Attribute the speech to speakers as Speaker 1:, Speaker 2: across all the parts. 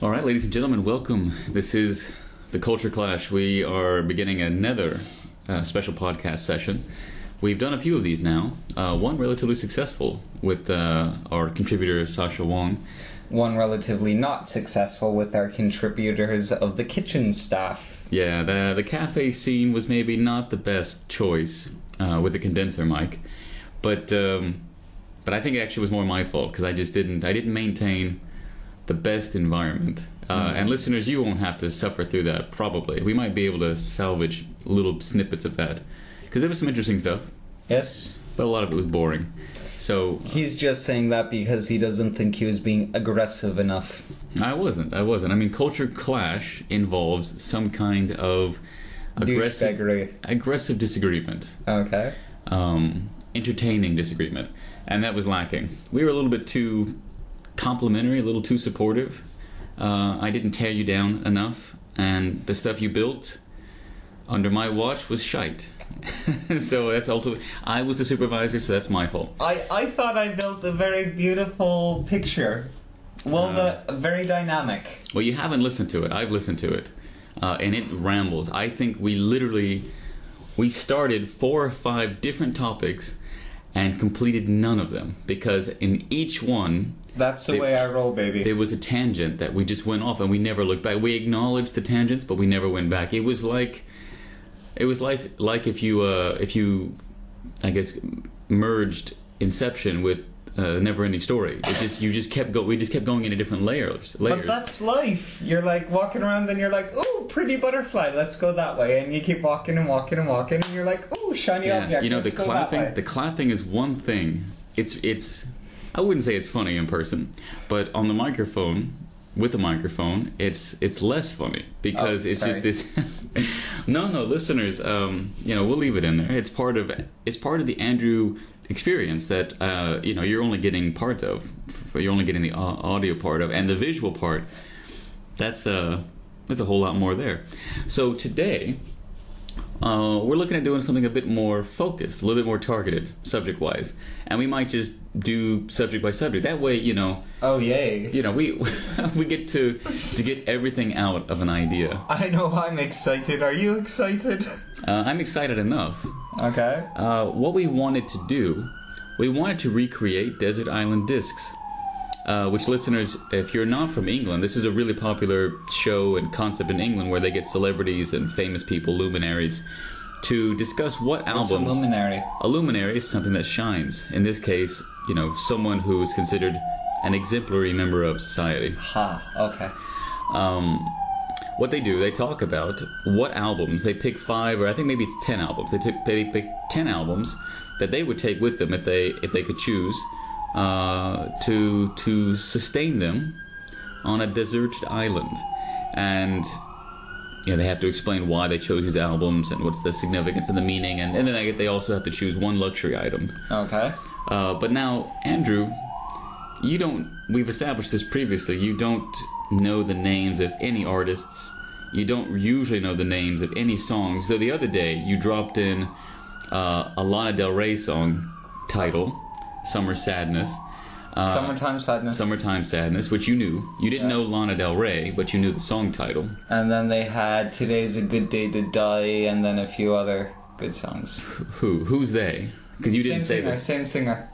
Speaker 1: All right, ladies and gentlemen, welcome. This is the Culture Clash. We are beginning another special podcast session. We've done a few of these now. One relatively successful with our contributor, Sasha Wong.
Speaker 2: One relatively not successful with our contributors of the kitchen staff.
Speaker 1: Yeah, the cafe scene was maybe not the best choice with the condenser mic, but I think it actually was more my fault because I didn't maintain the best environment. And listeners, you won't have to suffer through that, probably. We might be able to salvage little snippets of that. Because there was some interesting stuff.
Speaker 2: Yes.
Speaker 1: But a lot of it was boring. So
Speaker 2: he's just saying that because he doesn't think he was being aggressive enough.
Speaker 1: I wasn't. I mean, Culture Clash involves some kind of aggressive disagreement.
Speaker 2: Okay.
Speaker 1: Entertaining disagreement. And that was lacking. We were a little bit too complimentary, a little too supportive. I didn't tear you down enough, and the stuff you built under my watch was shite. So that's ultimately, I was the supervisor, so that's my fault.
Speaker 2: I thought I built a very beautiful picture. Well, very dynamic.
Speaker 1: Well, you haven't listened to it. I've listened to it, and it rambles. I think we started 4 or 5 different topics and completed none of them, because in each one...
Speaker 2: That's the way I roll, baby.
Speaker 1: There was a tangent that we just went off and we never looked back. We acknowledged the tangents, but we never went back. It was like if you I guess merged Inception with Never-Ending Story. We just kept going into different layers.
Speaker 2: But that's life. You're like walking around and you're like, ooh, pretty butterfly, let's go that way. And you keep walking and walking and walking and you're like, ooh, shiny object,
Speaker 1: you know,
Speaker 2: let's go that way.
Speaker 1: The clapping is one thing. It's I wouldn't say it's funny in person, but on the microphone, with the microphone, it's less funny because it's just this. No, listeners, we'll leave it in there. It's part of the Andrew experience that you're only getting part of. You're only getting the audio part of, and the visual part. There's a whole lot more there. So today, we're looking at doing something a bit more focused, a little bit more targeted, subject-wise, and we might just do subject by subject. That way,
Speaker 2: Oh yay!
Speaker 1: We get to get everything out of an idea.
Speaker 2: I know I'm excited. Are you excited?
Speaker 1: I'm excited enough.
Speaker 2: Okay.
Speaker 1: What we wanted to do, we wanted to recreate desert island discs. Which, listeners, if you're not from England, this is a really popular show and concept in England where they get celebrities and famous people, luminaries, to discuss what albums...
Speaker 2: What's a luminary?
Speaker 1: A luminary is something that shines. In this case, someone who is considered an exemplary member of society.
Speaker 2: Okay.
Speaker 1: What they do, they talk about what albums, they pick 5, or I think maybe it's 10 albums. They pick 10 albums that they would take with them if they could choose, to sustain them on a deserted island. And they have to explain why they chose these albums and what's the significance and the meaning, and then they also have to choose one luxury item.
Speaker 2: Okay.
Speaker 1: But now, Andrew, we've established this previously, you don't know the names of any artists, you don't usually know the names of any songs. So the other day you dropped in a Lana Del Rey song title, Summer Sadness.
Speaker 2: Summertime Sadness,
Speaker 1: which you knew. You didn't know Lana Del Rey, but you knew the song title.
Speaker 2: And then they had Today's a Good Day to Die, and then a few other good songs.
Speaker 1: Who's they? Because you didn't say that.
Speaker 2: Same singer.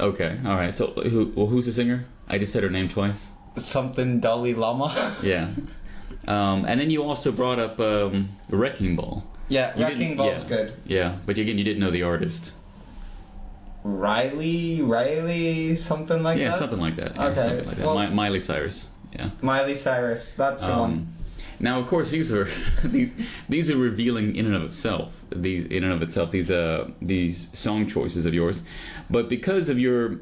Speaker 1: Okay, all right. So who's the singer? I just said her name twice.
Speaker 2: Something Dalai Lama.
Speaker 1: Yeah. And then you also brought up Wrecking Ball.
Speaker 2: Yeah, Wrecking Ball's good.
Speaker 1: Yeah, but again, you didn't know the artist.
Speaker 2: Riley, something like that?
Speaker 1: Yeah, something like that. Yeah,
Speaker 2: okay.
Speaker 1: Something like that.
Speaker 2: Well,
Speaker 1: Miley Cyrus. Yeah.
Speaker 2: Miley Cyrus, that's the one.
Speaker 1: Now, of course, these are these are revealing in and of itself. These song choices of yours, but because of your,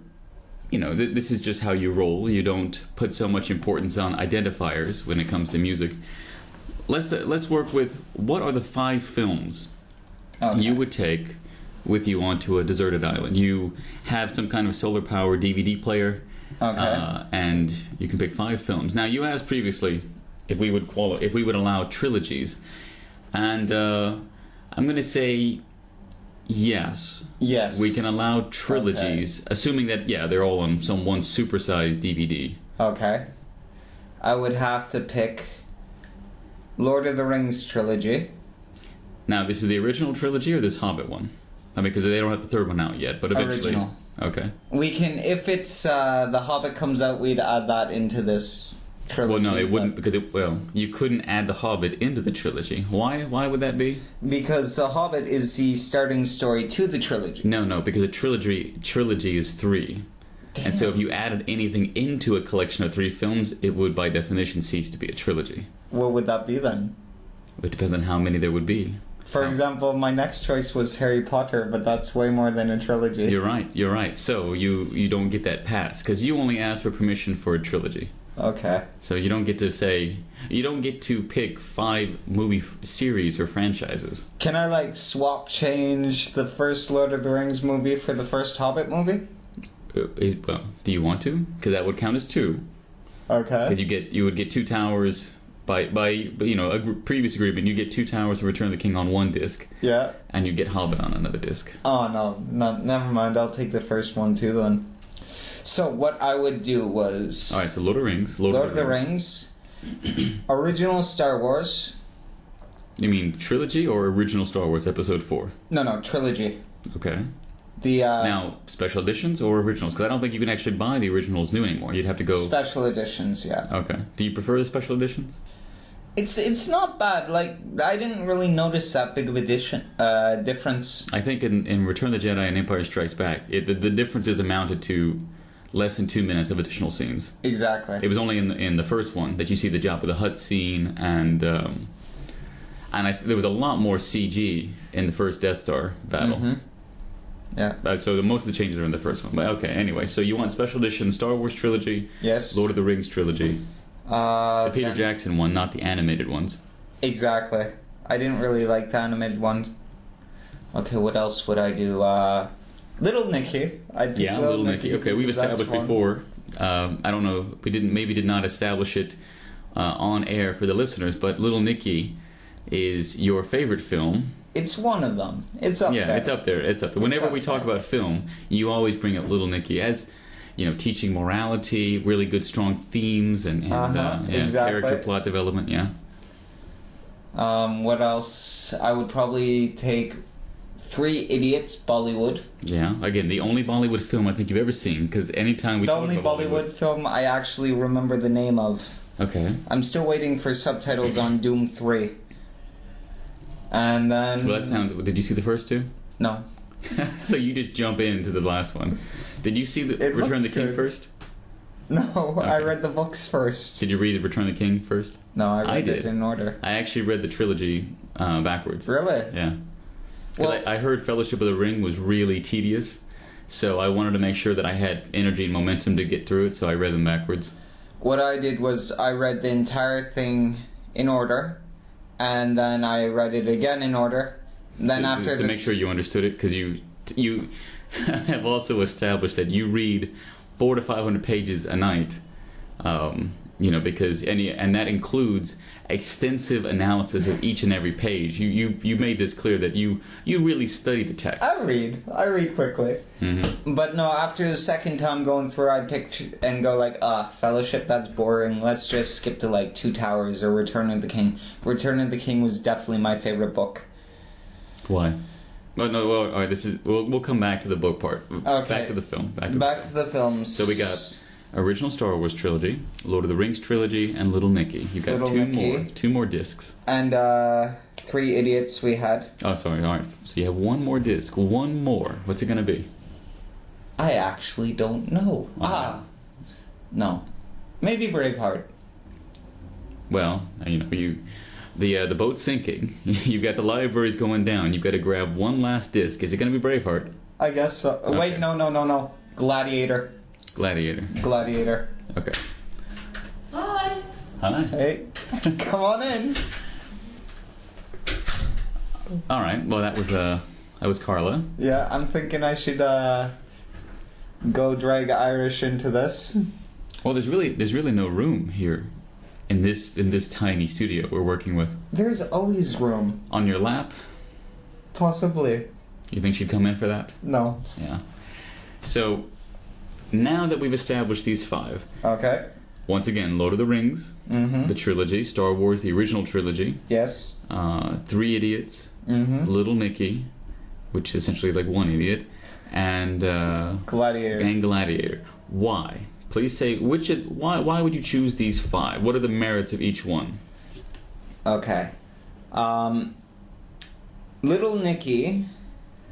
Speaker 1: this is just how you roll. You don't put so much importance on identifiers when it comes to music. Let's work with what are the 5 films you would take with you onto a deserted island. You have some kind of solar powered DVD player, and you can pick 5 films. Now, you asked previously if we would allow trilogies, and I'm going to say yes.
Speaker 2: Yes,
Speaker 1: we can allow trilogies, assuming that they're all on some one supersized DVD.
Speaker 2: Okay. I would have to pick Lord of the Rings trilogy.
Speaker 1: Now, this is the original trilogy or this Hobbit one? I mean, because they don't have the third one out yet, but eventually...
Speaker 2: Original.
Speaker 1: Okay.
Speaker 2: We can, if it's The Hobbit comes out, we'd add that into this trilogy.
Speaker 1: Well, no, it wouldn't, because you couldn't add The Hobbit into the trilogy. Why? Why would that be?
Speaker 2: Because The Hobbit is the starting story to the trilogy.
Speaker 1: No, because a trilogy is 3.
Speaker 2: Damn.
Speaker 1: And so if you added anything into a collection of 3 films, it would by definition cease to be a trilogy.
Speaker 2: What would that be then?
Speaker 1: It depends on how many there would be.
Speaker 2: For example, my next choice was Harry Potter, but that's way more than a trilogy.
Speaker 1: You're right. So you don't get that pass, because you only asked for permission for a trilogy.
Speaker 2: Okay.
Speaker 1: So you don't get to pick 5 movie series or franchises.
Speaker 2: Can I, swap change the first Lord of the Rings movie for the first Hobbit movie?
Speaker 1: Well, do you want to? Because that would count as 2.
Speaker 2: Okay.
Speaker 1: Because you would get 2 towers... By a previous agreement, you get 2 towers of Return of the King on one disc.
Speaker 2: Yeah.
Speaker 1: And you get Hobbit on another disc.
Speaker 2: Oh, no, never mind. I'll take the first one too then. So what I would do was...
Speaker 1: Alright, so Lord of the Rings.
Speaker 2: Lord of the Rings. Original Star Wars.
Speaker 1: You mean trilogy or original Star Wars Episode 4?
Speaker 2: No, trilogy.
Speaker 1: Okay.
Speaker 2: The
Speaker 1: Now, special editions or originals? Because I don't think you can actually buy the originals new anymore. You'd have to go...
Speaker 2: Special editions, yeah.
Speaker 1: Okay. Do you prefer the special editions?
Speaker 2: It's not bad. I didn't really notice that big of a difference.
Speaker 1: I think in Return of the Jedi and Empire Strikes Back, the differences amounted to less than 2 minutes of additional scenes.
Speaker 2: Exactly.
Speaker 1: It was only in the first one that you see the Jabba the Hutt scene, and there was a lot more CG in the first Death Star battle.
Speaker 2: Mm-hmm. Yeah.
Speaker 1: So most of the changes are in the first one. But okay, anyway, so you want special edition Star Wars trilogy,
Speaker 2: yes,
Speaker 1: Lord of the Rings trilogy, the Peter Jackson one, not the animated ones.
Speaker 2: Exactly. I didn't really like the animated one. Okay, what else would I do? Little Nicky. I'd pick
Speaker 1: Little Nicky. Okay, we've established before. I don't know. We did not establish it on air for the listeners, but Little Nicky is your favorite film.
Speaker 2: It's one of them. It's up there.
Speaker 1: Yeah, it's up there. Whenever we talk about film, you always bring up Little Nicky as, teaching morality, really good, strong themes, and
Speaker 2: exactly.
Speaker 1: Character plot development. Yeah.
Speaker 2: What else? I would probably take 3 Idiots, Bollywood.
Speaker 1: Yeah. Again, the only Bollywood film I think you've ever seen, because anytime we talk about
Speaker 2: Bollywood film I actually remember the name of.
Speaker 1: Okay.
Speaker 2: I'm still waiting for subtitles on Doom 3. And then...
Speaker 1: Well, that sounds... Did you see the first 2?
Speaker 2: No.
Speaker 1: So you just jump into the last one. Did you see Return of the King first?
Speaker 2: No, okay. I read the books first.
Speaker 1: Did you read Return of the King first?
Speaker 2: No, I read it in order.
Speaker 1: I actually read the trilogy backwards.
Speaker 2: Really?
Speaker 1: Yeah. Well, I heard Fellowship of the Ring was really tedious, so I wanted to make sure that I had energy and momentum to get through it, so I read them backwards.
Speaker 2: What I did was I read the entire thing in order, and then I read it again in order. Then
Speaker 1: to make sure you understood it, because you have also established that you read 400 to 500 pages a night, because and that includes extensive analysis of each and every page. You made this clear that you really study the text.
Speaker 2: I read quickly.
Speaker 1: Mm-hmm.
Speaker 2: But no, after the second time going through, I'd pick and go Fellowship, that's boring. Let's just skip to 2 Towers or Return of the King. Return of the King was definitely my favorite book.
Speaker 1: Why? Oh, no, well, all right, we'll come back to the book part.
Speaker 2: Okay.
Speaker 1: Back to the film.
Speaker 2: Back to the films.
Speaker 1: So we got original Star Wars trilogy, Lord of the Rings trilogy, and Little Nicky. You got two more discs.
Speaker 2: And 3 Idiots we had.
Speaker 1: Oh, sorry. All right. So you have one more disc. One more. What's it going to be?
Speaker 2: I actually don't know. No. Maybe Braveheart.
Speaker 1: Well, the boat's sinking. You've got the libraries going down. You've got to grab one last disc. Is it going to be Braveheart?
Speaker 2: I guess so.
Speaker 1: Okay.
Speaker 2: Wait, no. Gladiator.
Speaker 1: Okay.
Speaker 3: Hi.
Speaker 2: Hey. Come on in.
Speaker 1: All right. Well, that was Carla.
Speaker 2: Yeah, I'm thinking I should go drag Irish into this.
Speaker 1: Well, there's really no room here in this tiny studio we're working with.
Speaker 2: There's always room.
Speaker 1: On your lap?
Speaker 2: Possibly.
Speaker 1: You think she'd come in for that?
Speaker 2: No.
Speaker 1: Yeah. So now that we've established these 5,
Speaker 2: okay,
Speaker 1: once again, Lord of the Rings, the trilogy, Star Wars, the original trilogy.
Speaker 2: Yes.
Speaker 1: Three Idiots, Little Nicky, which is essentially like one idiot, and
Speaker 2: Gladiator.
Speaker 1: And Gladiator. Why? Please say why would you choose these 5? What are the merits of each one?
Speaker 2: Okay. Little Nicky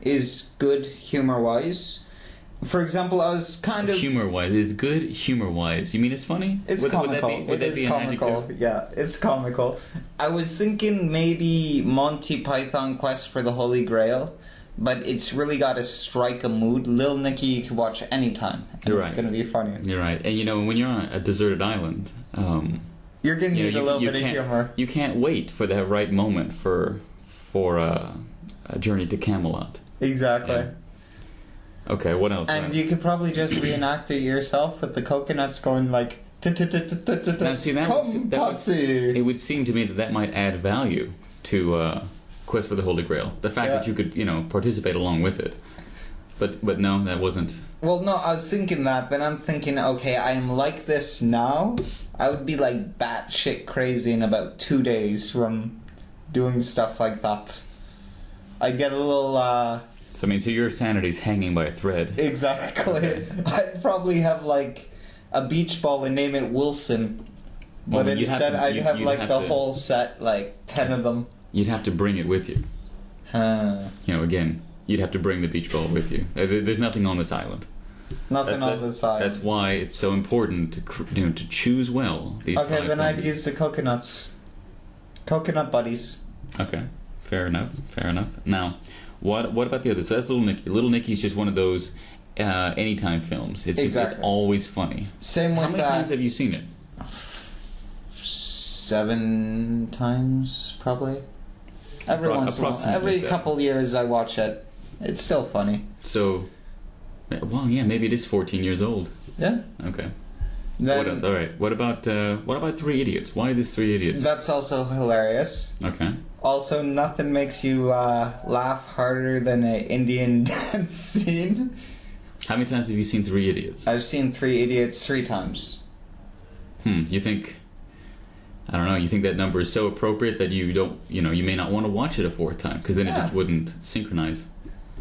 Speaker 2: is good humor-wise. For example, I was kind of...
Speaker 1: Humor-wise. It's good humor-wise. You mean it's funny?
Speaker 2: It's comical.
Speaker 1: Would that be an adjective?
Speaker 2: Yeah, it's comical. I was thinking maybe Monty Python Quest for the Holy Grail, but it's really got to strike a mood. Little Nicky you can watch anytime, and
Speaker 1: You're
Speaker 2: it's
Speaker 1: right.
Speaker 2: going to be funny.
Speaker 1: You're right. And when you're on a deserted island...
Speaker 2: You're going to need a little bit of humor.
Speaker 1: You can't wait for that right moment for a journey to Camelot.
Speaker 2: Exactly.
Speaker 1: Yeah. Okay, what else?
Speaker 2: And you could probably just reenact it yourself with the coconuts going like...
Speaker 1: Now, see, it would seem to me that might add value to Quest for the Holy Grail. The fact that you could, participate along with it. But no, that wasn't...
Speaker 2: Well, no, I was thinking that, then I'm thinking, okay, I am like this now. I would be like batshit crazy in about 2 days from doing stuff like that. I'd get a little,
Speaker 1: So your sanity's hanging by a thread.
Speaker 2: Exactly.
Speaker 1: Okay.
Speaker 2: I'd probably have, like, a beach ball and name it Wilson. But instead, I'd have the whole set, like, 10 of them.
Speaker 1: You'd have to bring it with you. Again, you'd have to bring the beach ball with you. There's nothing on this island.
Speaker 2: Nothing on this island.
Speaker 1: That's why it's so important to choose well. These
Speaker 2: okay,
Speaker 1: 5
Speaker 2: then
Speaker 1: films.
Speaker 2: I'd use the coconuts. Coconut buddies.
Speaker 1: Okay, fair enough. Now, what about the others? So that's Little Nicky. Little Nicky's just one of those anytime films. It's always funny.
Speaker 2: Same with
Speaker 1: How many times have you seen it?
Speaker 2: 7 times, probably. Every once in a while. Every couple years I watch it. It's still funny.
Speaker 1: So, well, yeah, maybe it is 14 years old.
Speaker 2: Yeah.
Speaker 1: Okay.
Speaker 2: Then,
Speaker 1: what else? All right. What about Three Idiots? Why this Three Idiots?
Speaker 2: That's also hilarious.
Speaker 1: Okay.
Speaker 2: Also, nothing makes you laugh harder than an Indian dance scene.
Speaker 1: How many times have you seen Three Idiots?
Speaker 2: I've seen Three Idiots 3 times.
Speaker 1: You think... I don't know, you think that number is so appropriate that you don't, you may not want to watch it a 4th time, because then it just wouldn't synchronize.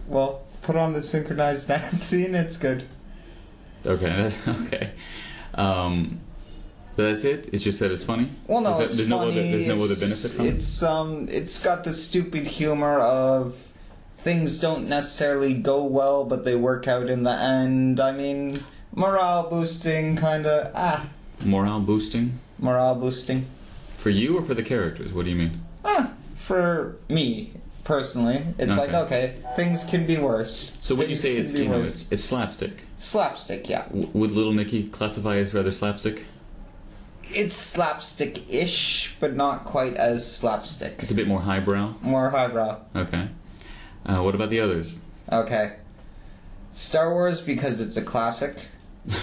Speaker 2: Well, put on the synchronized dance scene, it's good.
Speaker 1: Okay, okay. But that's it? It's just that it's funny?
Speaker 2: Well, no, it's funny.
Speaker 1: There's no other benefit from it?
Speaker 2: It's got the stupid humor of things don't necessarily go well, but they work out in the end. I mean, morale boosting, kinda,
Speaker 1: Morale boosting?
Speaker 2: Morale boosting.
Speaker 1: For you or for the characters? What do you mean?
Speaker 2: For me, personally. It's like, okay, things can be worse.
Speaker 1: So would you say it's slapstick?
Speaker 2: Slapstick, yeah.
Speaker 1: Would Little Nicky classify as rather slapstick?
Speaker 2: It's slapstick-ish, but not quite as slapstick.
Speaker 1: It's a bit more highbrow?
Speaker 2: More highbrow.
Speaker 1: Okay. What about the others?
Speaker 2: Okay. Star Wars, because it's a classic.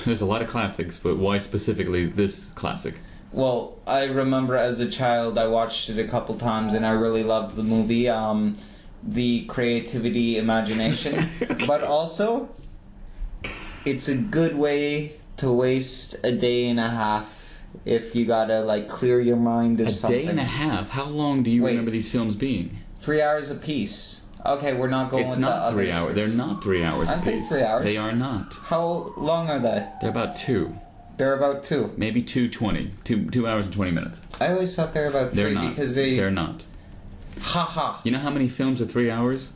Speaker 1: There's a lot of classics, but why specifically this classic?
Speaker 2: Well, I remember as a child I watched it a couple times and I really loved the movie. The creativity, imagination. But also, it's a good way to waste a day and a half if you gotta, clear your mind of something.
Speaker 1: A day and a half? How long do you remember these films being?
Speaker 2: 3 hours apiece. Okay, we're not going with the other
Speaker 1: 3 hours. They're not 3 hours
Speaker 2: I think 3 hours.
Speaker 1: They are not.
Speaker 2: How long are they?
Speaker 1: They're about 2.
Speaker 2: They're about 2.
Speaker 1: Maybe 2:20. 2 hours and 20 minutes.
Speaker 2: I always thought they were about 3
Speaker 1: they're not.
Speaker 2: because
Speaker 1: They're not.
Speaker 2: Ha.
Speaker 1: You know how many films are 3 hours?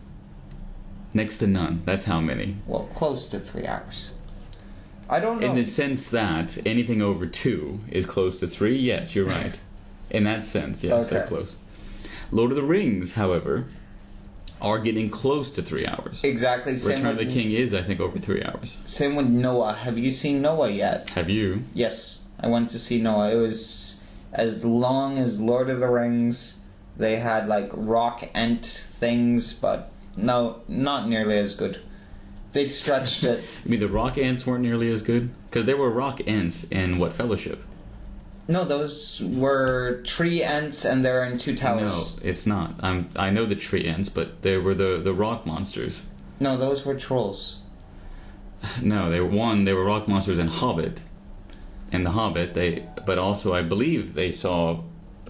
Speaker 1: Next to none. That's how many.
Speaker 2: Well, close to 3 hours. I don't know.
Speaker 1: In the sense that anything over 2 is close to 3, yes, you're right. In that sense, yes, they're close. Lord of the Rings, however, are getting close to 3 hours.
Speaker 2: Exactly.
Speaker 1: Return of the King is, I think, over 3 hours.
Speaker 2: Same with Noah. Have you seen Noah yet?
Speaker 1: Have you?
Speaker 2: Yes, I went to see Noah. It was as long as Lord of the Rings. They had rock ent things, but no, not nearly as good. They stretched it.
Speaker 1: You mean the rock ants weren't nearly as good? Because there were rock ants in what Fellowship?
Speaker 2: No, those were tree ants, and they're in 2 towers.
Speaker 1: No, it's not. I know the tree ants, but they were the rock monsters.
Speaker 2: No, those were trolls.
Speaker 1: No, they were rock monsters in Hobbit. in The Hobbit, but also I believe they saw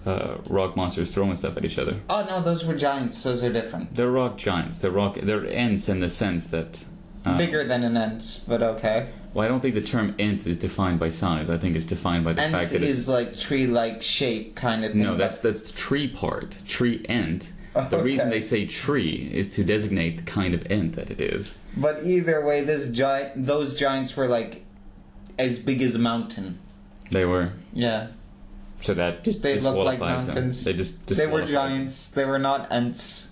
Speaker 1: rock monsters throwing stuff at each other.
Speaker 2: Oh no, those were giants. Those are different.
Speaker 1: They're rock giants. They're ents in the sense that
Speaker 2: bigger than an ent, but okay.
Speaker 1: Well, I don't think the term ent is defined by size. I think it's defined by the
Speaker 2: ent
Speaker 1: fact that
Speaker 2: is like tree-like shape kind of thing.
Speaker 1: No, that's the tree part. Tree ent. The reason they say tree is to designate the kind of ent that it is.
Speaker 2: But either way, those giants were like as big as a mountain.
Speaker 1: They were.
Speaker 2: Yeah.
Speaker 1: So that just
Speaker 2: they looked like
Speaker 1: disqualifies them.
Speaker 2: mountains.
Speaker 1: They
Speaker 2: were giants. They were not ents.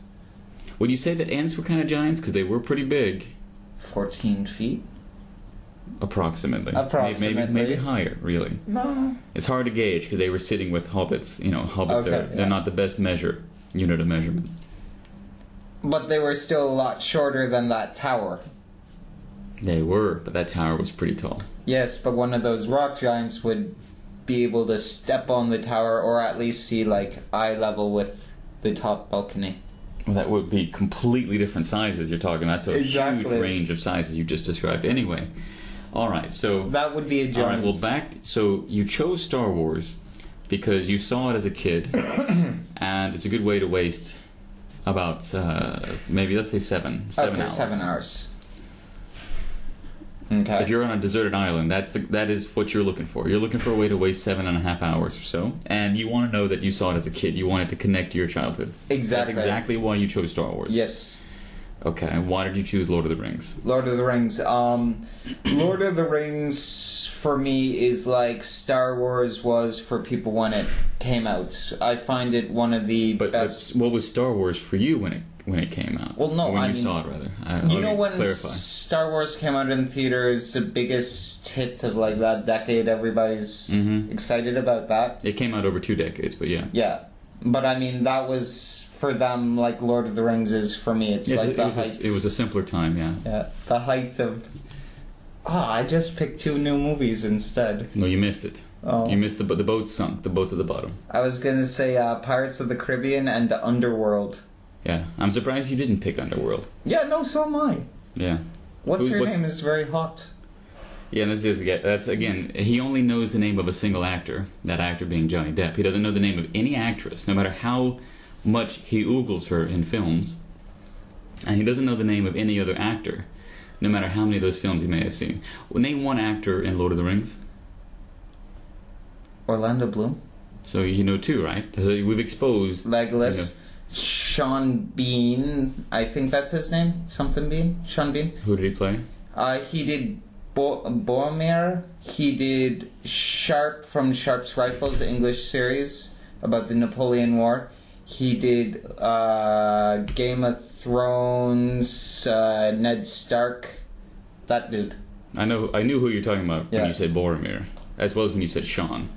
Speaker 1: Would you say that ants were kind of giants? Because they were pretty big.
Speaker 2: 14 feet?
Speaker 1: Approximately. Maybe higher, really.
Speaker 2: No.
Speaker 1: It's hard to gauge because they were sitting with hobbits. You know, hobbits they're not the best unit of measurement.
Speaker 2: But they were still a lot shorter than that tower.
Speaker 1: They were, but that tower was pretty tall.
Speaker 2: Yes, but one of those rock giants would be able to step on the tower or at least see like eye level with the top balcony.
Speaker 1: Well, that would be completely different sizes you're talking. That's a huge range of sizes you just described. Anyway, all right, so
Speaker 2: that would be a giant.
Speaker 1: All right, well, so you chose Star Wars because you saw it as a kid, and it's a good way to waste about maybe let's say 7 hours.
Speaker 2: 7 hours. Okay.
Speaker 1: If you're on a deserted island, that is what you're looking for. You're looking for a way to waste 7.5 hours or so, and you want to know that you saw it as a kid. You want it to connect to your childhood.
Speaker 2: Exactly.
Speaker 1: That's exactly why you chose Star Wars.
Speaker 2: Yes.
Speaker 1: Okay. Why did you choose Lord of the Rings?
Speaker 2: Lord of the Rings. Lord of the Rings for me is like Star Wars was for people when it came out. I find it one of the best.
Speaker 1: But what was Star Wars for you when it came out?
Speaker 2: Well, no,
Speaker 1: when you saw it, rather.
Speaker 2: You know when Star Wars came out in theaters, the biggest hit of like that decade, everybody's excited about that.
Speaker 1: It came out over 2 decades, but yeah.
Speaker 2: Yeah, but I mean that was for them like Lord of the Rings is for me. It's like the height.
Speaker 1: It was a simpler time, yeah.
Speaker 2: Yeah, the height of. I just picked 2 new movies instead.
Speaker 1: No, you missed it.
Speaker 2: Oh.
Speaker 1: You missed the boat sunk. The boat's at the bottom.
Speaker 2: I was gonna say Pirates of the Caribbean and The Underworld.
Speaker 1: Yeah, I'm surprised you didn't pick Underworld.
Speaker 2: Yeah, no, so am I.
Speaker 1: Yeah.
Speaker 2: What's her name is very hot.
Speaker 1: Yeah, that's again, he only knows the name of a single actor, that actor being Johnny Depp. He doesn't know the name of any actress, no matter how much he oogles her in films. And he doesn't know the name of any other actor, no matter how many of those films he may have seen. Well, name one actor in Lord of the Rings.
Speaker 2: Orlando Bloom.
Speaker 1: So you know 2, right? So we've exposed...
Speaker 2: Legolas. Sean Bean, I think that's his name. Something Bean. Sean Bean.
Speaker 1: Who did he play?
Speaker 2: He did Boromir. He did Sharp from Sharp's Rifles, the English series about the Napoleon War. He did Game of Thrones. Ned Stark. That dude.
Speaker 1: I knew who you're talking about when you said Boromir, as well as when you said Sean.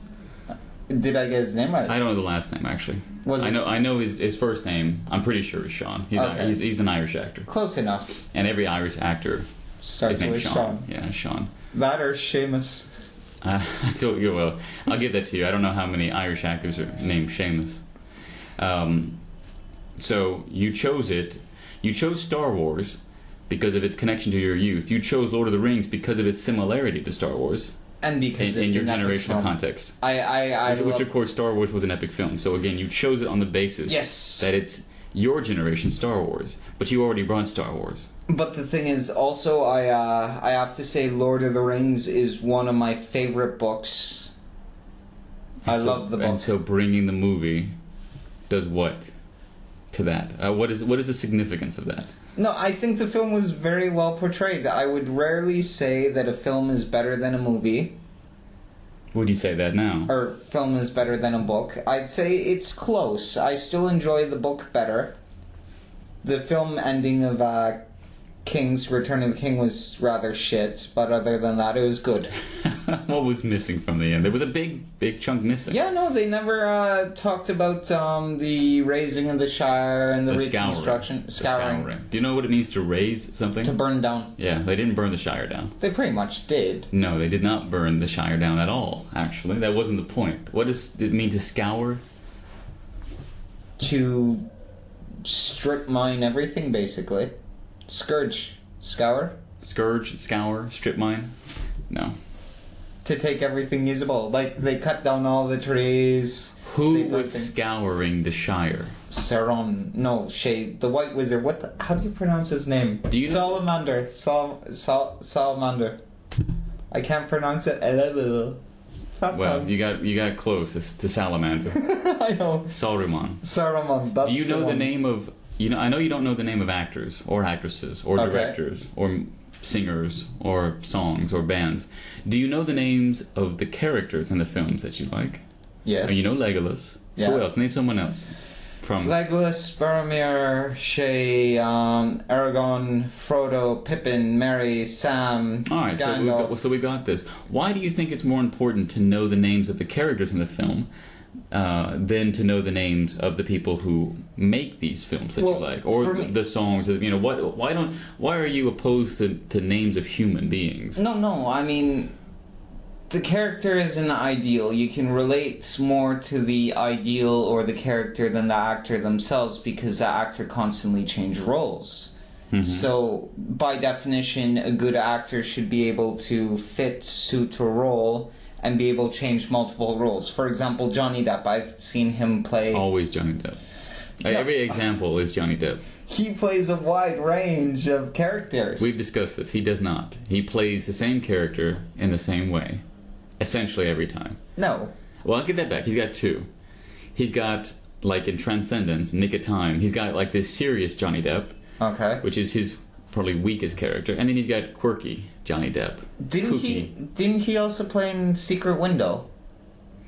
Speaker 2: Did I get his name right?
Speaker 1: I don't know the last name actually. I know his first name. I'm pretty sure is Sean. He's an Irish actor.
Speaker 2: Close enough.
Speaker 1: And every Irish actor
Speaker 2: starts with Sean.
Speaker 1: Yeah, Sean.
Speaker 2: That or Seamus.
Speaker 1: Well, I'll give that to you. I don't know how many Irish actors are named Seamus. So you chose it. You chose Star Wars because of its connection to your youth. You chose Lord of the Rings because of its similarity to Star Wars.
Speaker 2: And because
Speaker 1: in
Speaker 2: it's
Speaker 1: your
Speaker 2: an epic
Speaker 1: generational
Speaker 2: film.
Speaker 1: Context.
Speaker 2: Which
Speaker 1: of course Star Wars was an epic film. So again, you chose it on the basis that it's your generation Star Wars, but you already brought Star Wars.
Speaker 2: But the thing is, also, I have to say Lord of the Rings is one of my favorite books. I love the book.
Speaker 1: And so bringing the movie does what to that? What is the significance of that?
Speaker 2: No, I think the film was very well portrayed. I would rarely say that a film is better than a movie.
Speaker 1: Would you say that now?
Speaker 2: Or film is better than a book. I'd say it's close. I still enjoy the book better. The film ending of King's Return of the King was rather shit, but other than that, it was good.
Speaker 1: What was missing from the end? There was a big chunk missing.
Speaker 2: Yeah, no, they never talked about the raising of the Shire and the reconstruction. Scouring.
Speaker 1: Do you know what it means to raise something?
Speaker 2: To burn down.
Speaker 1: Yeah, they didn't burn the Shire down.
Speaker 2: They pretty much did.
Speaker 1: No, they did not burn the Shire down at all, actually. That wasn't the point. What does it mean to scour?
Speaker 2: To strip mine everything, basically. Scour?
Speaker 1: Scourge, scour, strip mine? No.
Speaker 2: to take everything usable. Like, they cut down all the trees.
Speaker 1: Who was scouring the Shire?
Speaker 2: Sauron. No, Shay. The White Wizard. How do you pronounce his name?
Speaker 1: Do you
Speaker 2: Salamander. Salamander. I can't pronounce it.
Speaker 1: Well, you got close. It's to Salamander.
Speaker 2: I know.
Speaker 1: Saruman.
Speaker 2: Saruman. That's
Speaker 1: Do you know
Speaker 2: the
Speaker 1: the name of... I know you don't know the name of actors or actresses or directors or singers or songs or bands. Do you know the names of the characters in the films that you like?
Speaker 2: Yes.
Speaker 1: You know Legolas.
Speaker 2: Yeah.
Speaker 1: Who else? Name someone else. From
Speaker 2: Legolas, Boromir, Shay, Aragorn, Frodo, Pippin, Merry, Sam,
Speaker 1: Alright,
Speaker 2: Gandalf.
Speaker 1: so we got this. Why do you think it's more important to know the names of the characters in the film than to know the names of the people who make these films that you like, or the songs? Why are you opposed to names of human beings?
Speaker 2: No. I mean, the character is an ideal. You can relate more to the ideal or the character than the actor themselves because the actor constantly changes roles. Mm-hmm. So, by definition, a good actor should be able to suit a role and be able to change multiple roles. For example, Johnny Depp, I've seen him play...
Speaker 1: Always Johnny Depp. Every example is Johnny Depp.
Speaker 2: He plays a wide range of characters.
Speaker 1: We've discussed this. He does not. He plays the same character in the same way. Essentially every time.
Speaker 2: No.
Speaker 1: Well, I'll get that back. He's got two. He's got, like in Transcendence, Nick of Time, he's got like this serious Johnny Depp.
Speaker 2: Okay.
Speaker 1: Which is his probably weakest character. And then he's got quirky Johnny Depp.
Speaker 2: Didn't he also play in Secret Window?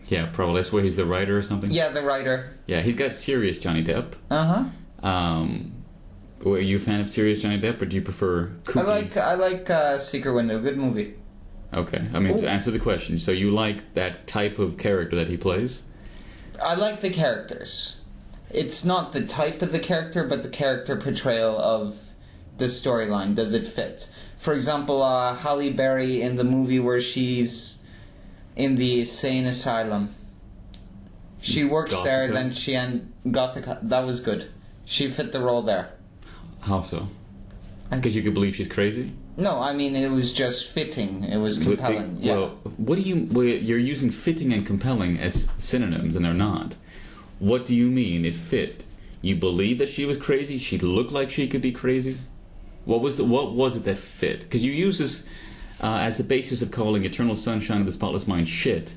Speaker 1: Yeah, probably. That's where he's the writer or something?
Speaker 2: Yeah, the writer.
Speaker 1: Yeah, he's got serious Johnny Depp.
Speaker 2: Uh-huh.
Speaker 1: Are you a fan of serious Johnny Depp, or do you prefer kooky?
Speaker 2: I like Secret Window. Good movie.
Speaker 1: Okay. I mean, to answer the question, so you like that type of character that he plays?
Speaker 2: I like the characters. It's not the type of the character, but the character portrayal of the storyline. Does it fit? For example, Halle Berry in the movie where she's in the insane asylum. She works
Speaker 1: Gothica.
Speaker 2: there, then she Gothica. That was good. She fit the role there.
Speaker 1: How so? Because you could believe she's crazy?
Speaker 2: No, I mean it was just fitting. It was compelling.
Speaker 1: Well, you're using fitting and compelling as synonyms, and they're not. What do you mean it fit? You believe that she was crazy? She looked like she could be crazy? What was it that fit? Because you use this as the basis of calling Eternal Sunshine of the Spotless Mind shit.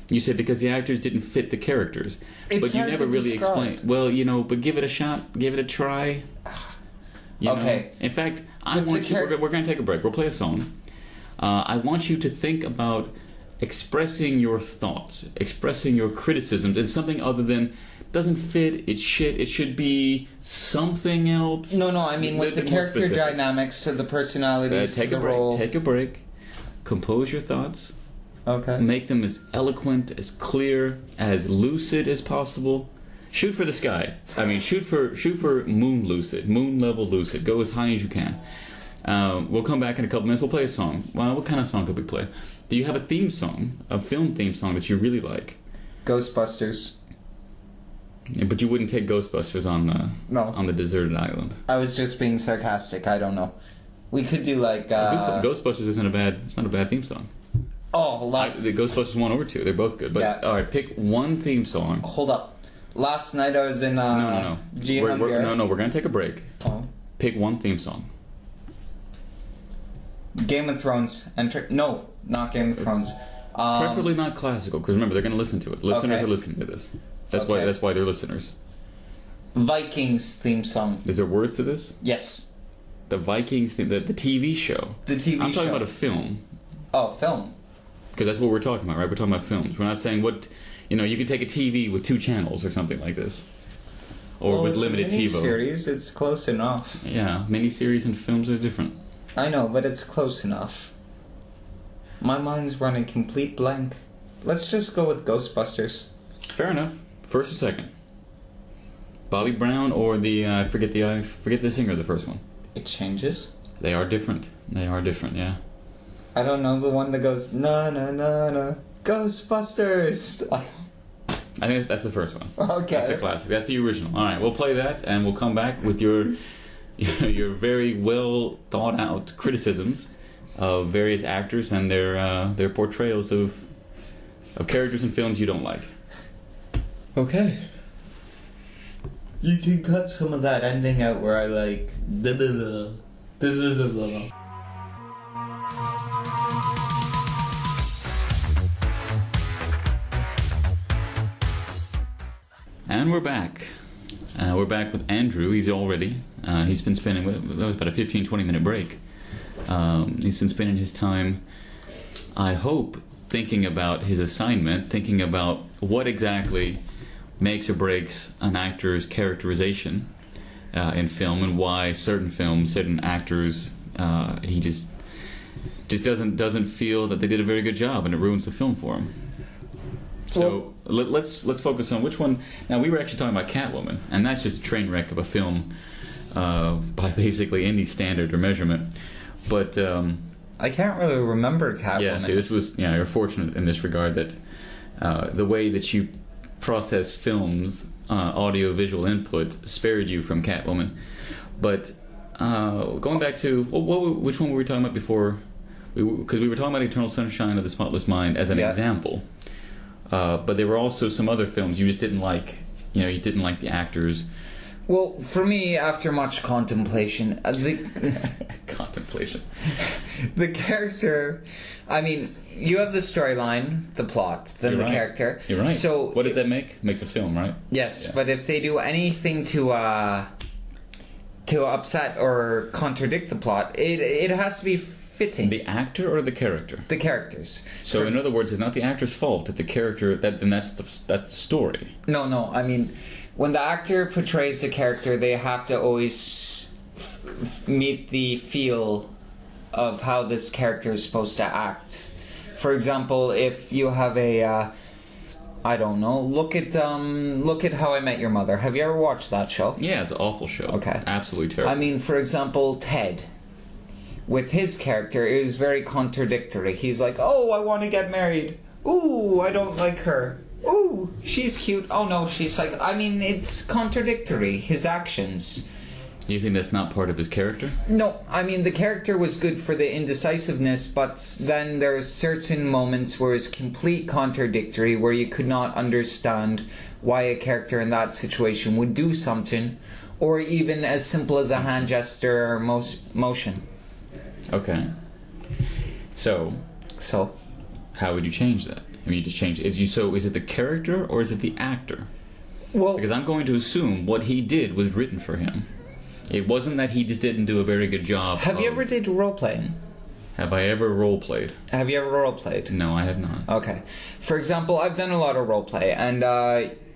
Speaker 1: You said because the actors didn't fit the characters. But you never really explained. Well, but give it a shot. Give it a try. Okay. In fact, I want you... We're going to take a break. We'll play a song. I want you to think about expressing your thoughts, expressing your criticisms in something other than doesn't fit, it's shit, it should be something else.
Speaker 2: No, I mean with the character dynamics, the personalities, the role.
Speaker 1: Take a break. Compose your thoughts.
Speaker 2: Okay.
Speaker 1: Make them as eloquent, as clear, as lucid as possible. Shoot for the sky. I mean, shoot for moon lucid, moon level lucid. Go as high as you can. We'll come back in a couple minutes. We'll play a song. Well, what kind of song could we play? Do you have a theme song, a film theme song that you really like?
Speaker 2: Ghostbusters.
Speaker 1: Yeah, but you wouldn't take Ghostbusters on the deserted island.
Speaker 2: I was just being sarcastic. I don't know. We could do like
Speaker 1: Ghostbusters isn't a bad. It's not a bad theme song.
Speaker 2: Oh,
Speaker 1: the Ghostbusters 1 or 2, they're both good. But
Speaker 2: yeah.
Speaker 1: All right, pick one theme song.
Speaker 2: Hold up. Last night I was in
Speaker 1: No. We're gonna take a break.
Speaker 2: Oh.
Speaker 1: Pick one theme song.
Speaker 2: Game of Thrones. No, not Game of Thrones.
Speaker 1: Preferably not classical, because remember they're gonna listen to it. Listeners are listening to this. That's why they're listeners.
Speaker 2: Vikings theme song.
Speaker 1: Is there words to this?
Speaker 2: Yes.
Speaker 1: The Vikings theme, the TV show.
Speaker 2: The TV show.
Speaker 1: I'm talking about a film.
Speaker 2: Oh, film.
Speaker 1: Because that's what we're talking about, right? We're talking about films. We're not saying you can take a TV with 2 channels or something like this. Or with limited TiVo.
Speaker 2: It's a mini-series, it's close enough.
Speaker 1: Yeah, mini-series and films are different.
Speaker 2: I know, but it's close enough. My mind's running complete blank. Let's just go with Ghostbusters.
Speaker 1: Fair enough. First or second? Bobby Brown or I forget the singer of the first one.
Speaker 2: It changes?
Speaker 1: They are different. Yeah.
Speaker 2: I don't know the one that goes, na na na na, Ghostbusters!
Speaker 1: I think that's the first one.
Speaker 2: Okay.
Speaker 1: That's the classic. That's the original. Alright, we'll play that and we'll come back with your very well thought out criticisms of various actors and their portrayals of characters in films you don't like.
Speaker 2: Okay. You can cut some of that ending out where I like da da da da da da da.
Speaker 1: And we're back. We're back with Andrew. He's all ready. He's been spending, that was about a 15-20 minute break. He's been spending his time, I hope, thinking about his assignment, thinking about what exactly makes or breaks an actor's characterization in film, and why certain films, certain actors, he just doesn't feel that they did a very good job, and it ruins the film for him. So let's focus on which one. Now, we were actually talking about Catwoman, and that's just a train wreck of a film by basically any standard or measurement. But
Speaker 2: I can't really remember Catwoman.
Speaker 1: Yeah, see, this was you're fortunate in this regard that the way that you process films, audio-visual input, spared you from Catwoman. But going back to which one were we talking about before? Because we were talking about Eternal Sunshine of the Spotless Mind as an example. But there were also some other films you just didn't like. You didn't like the actors.
Speaker 2: Well, for me, after much contemplation,
Speaker 1: contemplation,
Speaker 2: the character. I mean, you have the storyline, the plot, then the character.
Speaker 1: You're right.
Speaker 2: So
Speaker 1: what does that make? Makes a film, right?
Speaker 2: Yes, yeah. But if they do anything to upset or contradict the plot, it has to be fitting.
Speaker 1: The actor or the character?
Speaker 2: The characters.
Speaker 1: So, in other words, it's not the actor's fault that the character. Then that's the story.
Speaker 2: No. I mean, when the actor portrays the character, they have to always meet the feel of how this character is supposed to act. For example, if you have a, I don't know, look at How I Met Your Mother. Have you ever watched that show?
Speaker 1: Yeah, it's an awful show.
Speaker 2: Okay,
Speaker 1: absolutely terrible.
Speaker 2: I mean, for example, Ted. With his character, it was very contradictory. He's like, oh, I want to get married. Ooh, I don't like her. Ooh, she's cute. Oh no, she's like... I mean, it's contradictory, his actions.
Speaker 1: You think that's not part of his character?
Speaker 2: No, I mean, the character was good for the indecisiveness, but then there's certain moments where it's complete contradictory, where you could not understand why a character in that situation would do something, or even as simple as a hand gesture or motion.
Speaker 1: Okay. So how would you change that? I mean, you just change it. Is it the character or is it the actor? Well, because I'm going to assume what he did was written for him. It wasn't that he just didn't do a very good job.
Speaker 2: Have you ever did role playing?
Speaker 1: Have I ever role played?
Speaker 2: Have you ever role played?
Speaker 1: No, I have not.
Speaker 2: Okay. For example, I've done a lot of role play, and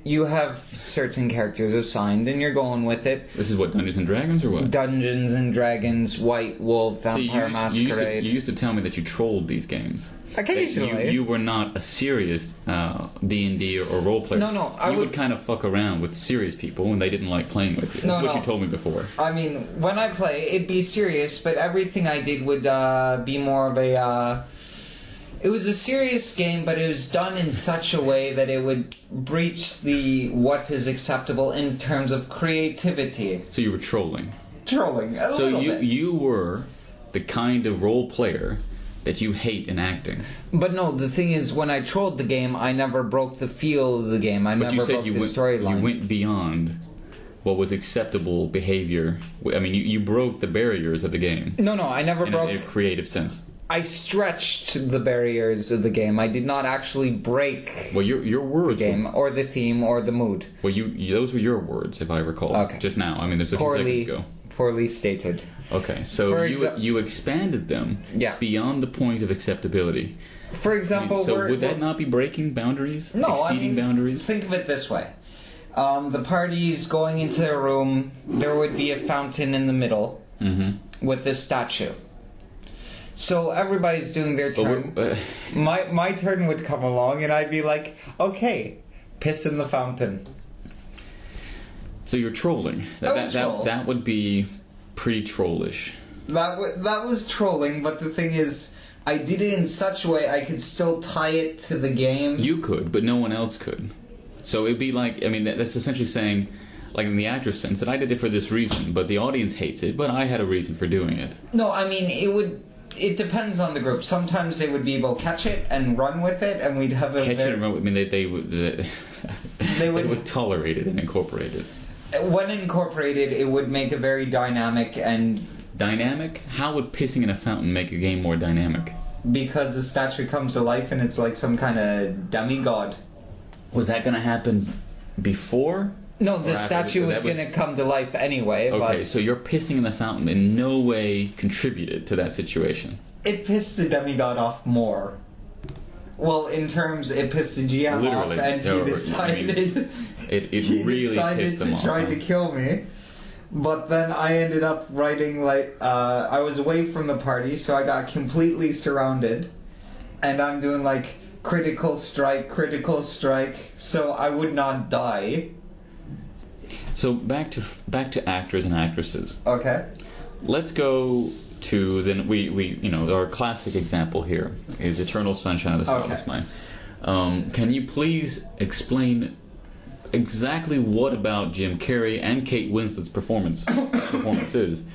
Speaker 2: you have certain characters assigned, and you're going with it.
Speaker 1: This is what, Dungeons and Dragons, or what?
Speaker 2: Dungeons and Dragons, White Wolf, Vampire Masquerade.
Speaker 1: You used to tell me that you trolled these games.
Speaker 2: Occasionally.
Speaker 1: You were not a serious D&D or role player.
Speaker 2: No.
Speaker 1: You would kind of fuck around with serious people when they didn't like playing with you. That's what you told me before.
Speaker 2: I mean, when I play, it'd be serious, but everything I did would be more of a... It was a serious game, but it was done in such a way that it would breach what is acceptable in terms of creativity.
Speaker 1: So you were trolling.
Speaker 2: Trolling, a little bit.
Speaker 1: So you were the kind of role player that you hate in acting.
Speaker 2: But no, the thing is, when I trolled the game, I never broke the feel of the game. I never broke the storyline.
Speaker 1: You went beyond what was acceptable behavior. I mean, you broke the barriers of the game.
Speaker 2: No, I never broke...
Speaker 1: In a creative sense.
Speaker 2: I stretched the barriers of the game. I did not actually break
Speaker 1: your words
Speaker 2: the game, or the theme, or the mood.
Speaker 1: Well, those were your words, if I recall.
Speaker 2: Okay.
Speaker 1: Just now. I mean, there's a few seconds ago.
Speaker 2: Poorly stated.
Speaker 1: Okay, so you expanded them beyond the point of acceptability.
Speaker 2: For example...
Speaker 1: would that not be breaking boundaries?
Speaker 2: No,
Speaker 1: exceeding boundaries?
Speaker 2: Think of it this way. The party's going into a room. There would be a fountain in the middle with this statue. So everybody's doing their turn. My turn would come along, and I'd be like, okay, piss in the fountain.
Speaker 1: So you're trolling. That would be pretty trollish.
Speaker 2: That was trolling, but the thing is, I did it in such a way I could still tie it to the game.
Speaker 1: You could, but no one else could. So it'd be like, I mean, that's essentially saying, like in the actor's sense, that I did it for this reason, but the audience hates it, but I had a reason for doing it.
Speaker 2: No, I mean, it would... It depends on the group. Sometimes they would be able to catch it and run with it, and we'd have a
Speaker 1: catch it and run. I mean, they would they would tolerate it and incorporate it.
Speaker 2: When incorporated, it would make a very dynamic and
Speaker 1: dynamic. How would pissing in a fountain make a game more dynamic?
Speaker 2: Because the statue comes to life and it's like some kind of demigod.
Speaker 1: Was that going to happen before?
Speaker 2: No, the statue was going to come to life anyway.
Speaker 1: Okay,
Speaker 2: but
Speaker 1: so your pissing in the fountain in no way contributed to that situation.
Speaker 2: It pissed the demigod off more. Well, in terms, it pissed the GM
Speaker 1: literally,
Speaker 2: off, and he decided.
Speaker 1: It
Speaker 2: he
Speaker 1: really
Speaker 2: decided
Speaker 1: pissed him
Speaker 2: to
Speaker 1: off.
Speaker 2: try to kill me. But then I ended up writing like I was away from the party, so I got completely surrounded, and I'm doing like critical strike, so I would not die.
Speaker 1: So back to actors and actresses.
Speaker 2: Okay.
Speaker 1: Let's go to then we our classic example here is Eternal Sunshine of the Spotless Mind. Can you please explain exactly what about Jim Carrey and Kate Winslet's performances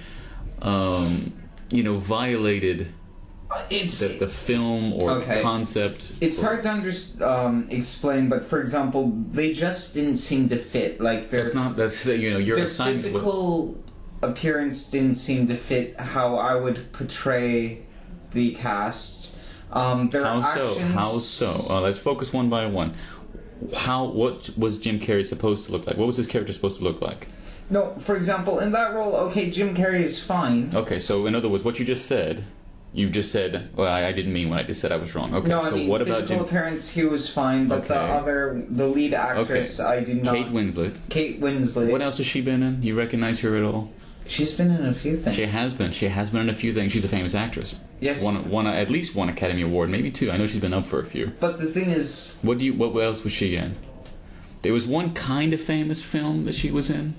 Speaker 1: violated the film or concept?
Speaker 2: It's hard to explain, but for example, they just didn't seem to fit. Like their physical appearance didn't seem to fit how I would portray the cast. Their actions.
Speaker 1: How so? Let's focus one by one. What was Jim Carrey supposed to look like? What was his character supposed to look like?
Speaker 2: No, for example, in that role, Jim Carrey is fine.
Speaker 1: Okay, so in other words, what you just said, well, I didn't mean what I just said, I was wrong. Okay,
Speaker 2: no,
Speaker 1: so
Speaker 2: I mean,
Speaker 1: what about
Speaker 2: physical appearance, he was fine, but the lead actress, I did not.
Speaker 1: Kate Winslet. What else has she been in? You recognize her at all?
Speaker 2: She's been in a few things.
Speaker 1: She has been in a few things. She's a famous actress.
Speaker 2: Yes.
Speaker 1: Won at least one Academy Award, maybe two. I know she's been up for a few.
Speaker 2: But the thing is...
Speaker 1: What else was she in? There was one kind of famous film that she was in.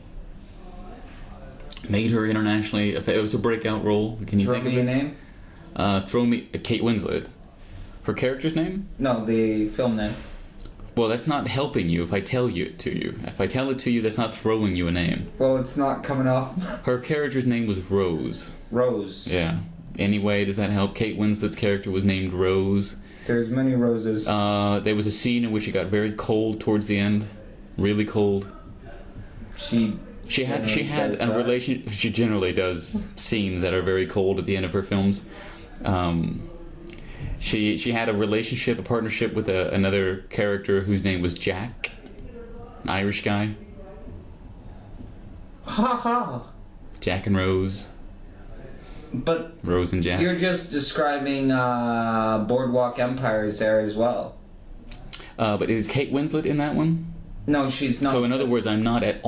Speaker 1: Made her internationally... It was a breakout role. Can you think of it?
Speaker 2: Throw me a name?
Speaker 1: Kate Winslet. Her character's name?
Speaker 2: No, the film name.
Speaker 1: Well, that's not helping you if I tell it to you. If I tell it to you, that's not throwing you a name.
Speaker 2: Well, it's not coming up.
Speaker 1: Her character's name was Rose.
Speaker 2: Rose.
Speaker 1: Yeah. Anyway, does that help? Kate Winslet's character was named Rose.
Speaker 2: There's many roses.
Speaker 1: There was a scene in which it got very cold towards the end. Really cold.
Speaker 2: She
Speaker 1: had a relation. She generally does scenes that are very cold at the end of her films. She had a partnership with another character whose name was Jack, an Irish guy.
Speaker 2: Ha ha.
Speaker 1: Jack and Rose.
Speaker 2: But
Speaker 1: Rose and Jack.
Speaker 2: You're just describing Boardwalk Empires there as well.
Speaker 1: But is Kate Winslet in that one?
Speaker 2: No, she's not.
Speaker 1: So in other words, I'm not at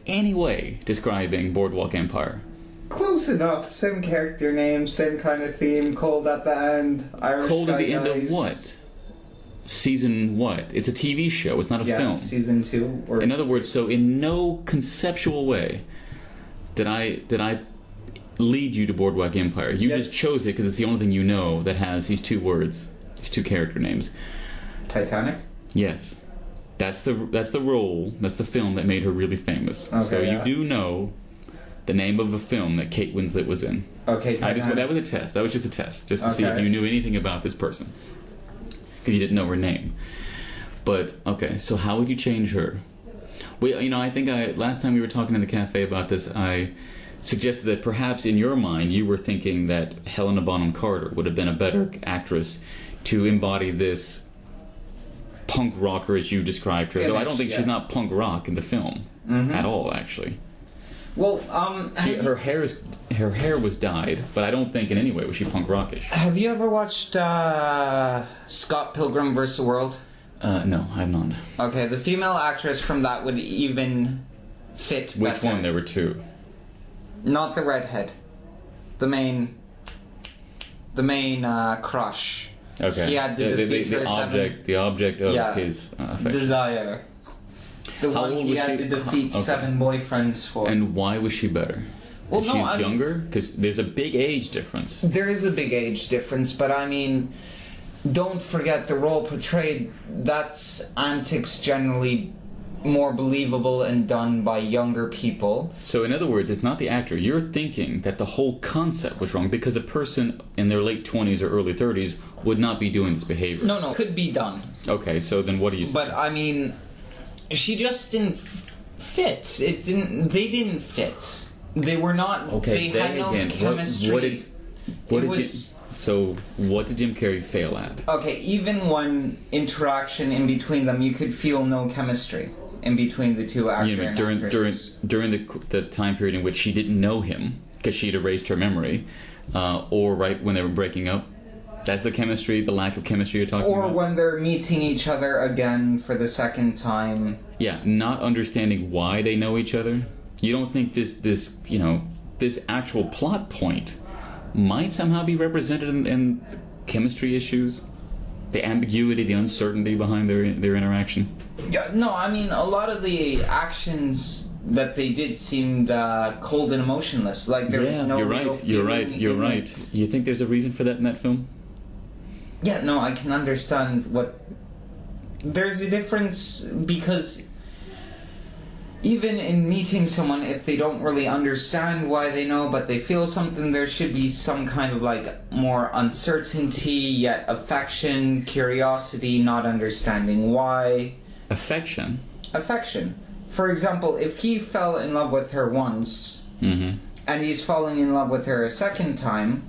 Speaker 1: any way describing Boardwalk Empire.
Speaker 2: Close enough. Same character name, same kind of theme. Cold at the end. Irish
Speaker 1: cold at the
Speaker 2: guys.
Speaker 1: end of what? Season what? It's a TV show. It's not a film.
Speaker 2: Season 2.
Speaker 1: In other words, so in no conceptual way did I lead you to Boardwalk Empire. You just chose it because it's the only thing you know that has these two words, these two character names.
Speaker 2: Titanic?
Speaker 1: Yes. That's the role, that's the film that made her really famous.
Speaker 2: Okay,
Speaker 1: so you do know the name of a film that Kate Winslet was in.
Speaker 2: Okay, Titanic.
Speaker 1: That was a test. That was just a test, just to see if you knew anything about this person. Because you didn't know her name. But, okay, so how would you change her? Well, I think last time we were talking in the cafe about this, I suggested that perhaps in your mind you were thinking that Helena Bonham Carter would have been a better actress to embody this punk rocker as you described her. Though I don't think she's not punk rock in the film at all, actually.
Speaker 2: Well,
Speaker 1: her hair was dyed, but I don't think in any way was she punk rockish.
Speaker 2: Have you ever watched Scott Pilgrim vs. the World?
Speaker 1: No, I have not.
Speaker 2: Okay, the female actress from that would even fit better.
Speaker 1: Which one? There were two.
Speaker 2: Not the redhead. The main crush.
Speaker 1: Okay.
Speaker 2: He had to defeat
Speaker 1: the object of his affection.
Speaker 2: Desire. The one he had to defeat 7 boyfriends for.
Speaker 1: And why was she better?
Speaker 2: Well,
Speaker 1: she's younger? Because there's a big age difference.
Speaker 2: There is a big age difference, but I mean, don't forget the role portrayed. That's antics generally more believable and done by younger people.
Speaker 1: So in other words, it's not the actor. You're thinking that the whole concept was wrong because a person in their late 20s or early 30s would not be doing this behavior.
Speaker 2: No, could be done.
Speaker 1: Okay, so then what do you say?
Speaker 2: But I mean, she just didn't fit. They didn't fit. They were not.
Speaker 1: Okay,
Speaker 2: they had no chemistry.
Speaker 1: So what did Jim Carrey fail at?
Speaker 2: Okay, even one interaction in between them, you could feel no chemistry in between the two actors.
Speaker 1: You mean during the time period in which she didn't know him because she had erased her memory, or right when they were breaking up? That's the chemistry, the lack of chemistry you're talking about?
Speaker 2: Or when they're meeting each other again for the second time.
Speaker 1: Yeah, not understanding why they know each other. You don't think this actual plot point might somehow be represented in chemistry issues? The ambiguity, the uncertainty behind their interaction?
Speaker 2: Yeah, no, I mean, a lot of the actions that they did seemed cold and emotionless. Like, there was no real feeling.
Speaker 1: You're right. You think there's a reason for that in that film?
Speaker 2: Yeah, no, I can understand what... There's a difference because even in meeting someone, if they don't really understand why they know, but they feel something, there should be some kind of, like, more uncertainty, yet affection, curiosity, not understanding why.
Speaker 1: Affection?
Speaker 2: Affection. For example, if he fell in love with her once,
Speaker 1: mm-hmm.
Speaker 2: and he's falling in love with her a second time,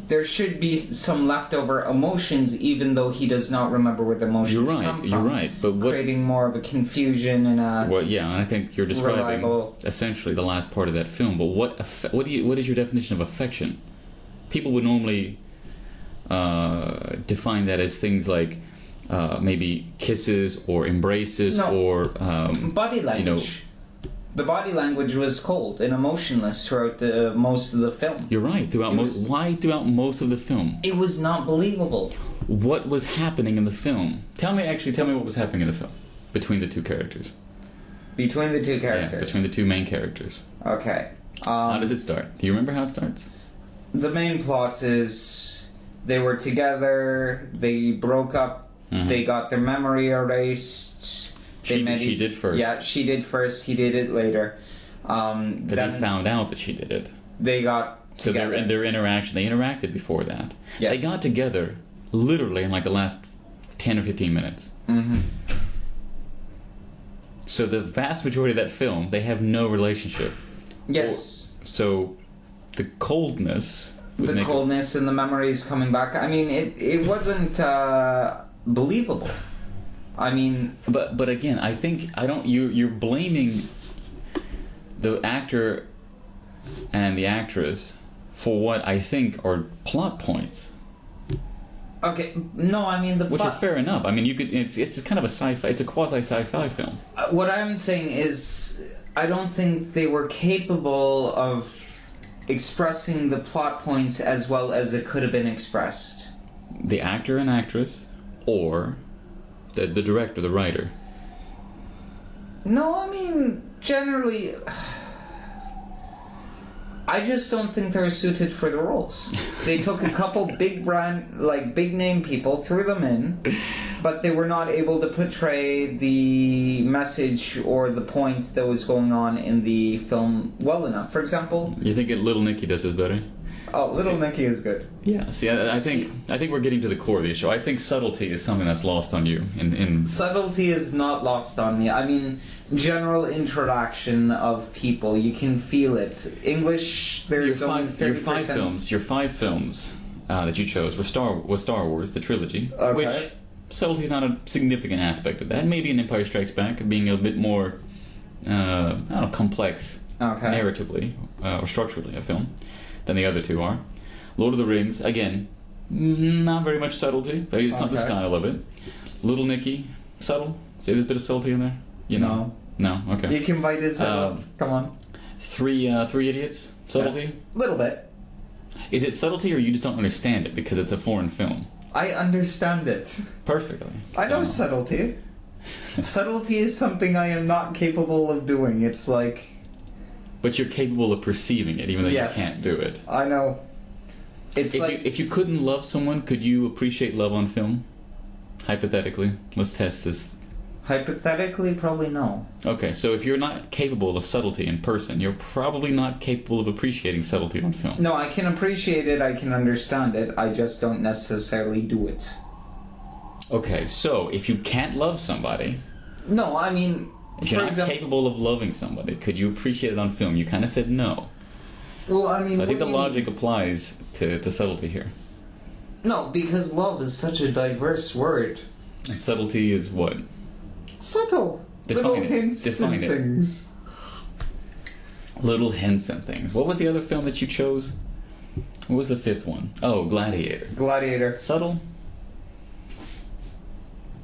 Speaker 2: there should be some leftover emotions, even though he does not remember where the emotions come from.
Speaker 1: You're right. But what,
Speaker 2: creating more of a confusion and a...
Speaker 1: Well, yeah, and I think you're describing essentially the last part of that film. But what is your definition of affection? People would normally define that as things like maybe kisses or embraces or...
Speaker 2: body language. The body language was cold and emotionless throughout most of the film.
Speaker 1: You're right. Why throughout most of the film?
Speaker 2: It was not believable.
Speaker 1: What was happening in the film? Tell me what was happening in the film between the two characters.
Speaker 2: Between the two characters?
Speaker 1: Yeah, between the two main characters.
Speaker 2: Okay.
Speaker 1: How does it start? Do you remember how it starts?
Speaker 2: The main plot is they were together, they broke up, they got their memory erased...
Speaker 1: She did first.
Speaker 2: Yeah, she did first. He did it later.
Speaker 1: Because he found out that she did it.
Speaker 2: They got together.
Speaker 1: So their interaction, they interacted before that.
Speaker 2: Yeah.
Speaker 1: They got together literally in like the last 10 or 15 minutes.
Speaker 2: Mm-hmm.
Speaker 1: So the vast majority of that film, they have no relationship.
Speaker 2: Yes.
Speaker 1: So the coldness...
Speaker 2: The coldness and the memories coming back. I mean, it wasn't believable. I mean,
Speaker 1: but again, I think you're blaming the actor and the actress for what I think are plot points.
Speaker 2: Okay, no, I mean
Speaker 1: which is fair enough. I mean, you could. It's kind of a sci-fi. It's a quasi sci-fi film.
Speaker 2: What I'm saying is, I don't think they were capable of expressing the plot points as well as it could have been expressed.
Speaker 1: The actor and actress, or the director, the writer.
Speaker 2: No, I mean, generally, I just don't think they're suited for the roles. They took a couple big name people, threw them in, but they were not able to portray the message or the point that was going on in the film well enough. For example...
Speaker 1: You think Little Nicky does this better?
Speaker 2: Oh, Little Nicky is good.
Speaker 1: Yeah, I think we're getting to the core of the issue. I think subtlety is something that's lost on you.
Speaker 2: Subtlety is not lost on me. I mean, general interaction of people, you can feel it. English, there's only 30%.
Speaker 1: Your five films that you chose were Star Wars, the trilogy, which subtlety is not a significant aspect of that. Maybe in Empire Strikes Back, being a bit more, complex narratively or structurally a film than the other two are. Lord of the Rings, again, not very much subtlety. It's not the style of it. Little Nicky, subtle? See there's a bit of subtlety in there? No. Okay.
Speaker 2: You can bite his head off. Come on.
Speaker 1: Three Idiots, subtlety?
Speaker 2: Little bit.
Speaker 1: Is it subtlety or you just don't understand it because it's a foreign film?
Speaker 2: I understand it.
Speaker 1: Perfectly.
Speaker 2: I know subtlety. Subtlety is something I am not capable of doing. It's like...
Speaker 1: But you're capable of perceiving it, even though you can't do it.
Speaker 2: I know.
Speaker 1: If you couldn't love someone, could you appreciate love on film? Hypothetically, let's test this
Speaker 2: Hypothetically, probably no.
Speaker 1: Okay, so if you're not capable of subtlety in person, you're probably not capable of appreciating subtlety on film.
Speaker 2: No, I can appreciate it, I can understand it, I just don't necessarily do it.
Speaker 1: Okay, so if you can't love somebody...
Speaker 2: No, I mean...
Speaker 1: If you're not capable of loving somebody, could you appreciate it on film? You kind of said no.
Speaker 2: Well, I mean...
Speaker 1: So I think the logic applies to subtlety here.
Speaker 2: No, because love is such a diverse word.
Speaker 1: And subtlety is what?
Speaker 2: Subtle. Little hints and things.
Speaker 1: Little hints and things. What was the other film that you chose? What was the fifth one? Oh, Gladiator.
Speaker 2: Gladiator.
Speaker 1: Subtle?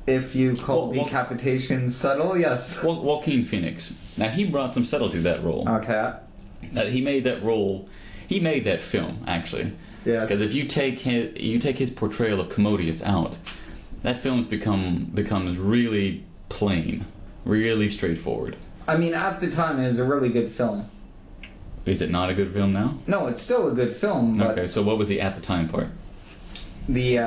Speaker 2: If you call decapitation subtle, yes.
Speaker 1: Joaquin Phoenix. Now, he brought some subtlety to that role.
Speaker 2: Okay.
Speaker 1: He made that role... He made that film, actually.
Speaker 2: Yes.
Speaker 1: Because if you take his portrayal of Commodius out, that film becomes really plain, really straightforward.
Speaker 2: I mean, at the time, it was a really good film.
Speaker 1: Is it not a good film now?
Speaker 2: No, it's still a good film, but...
Speaker 1: Okay, so what was the at the time part?
Speaker 2: The,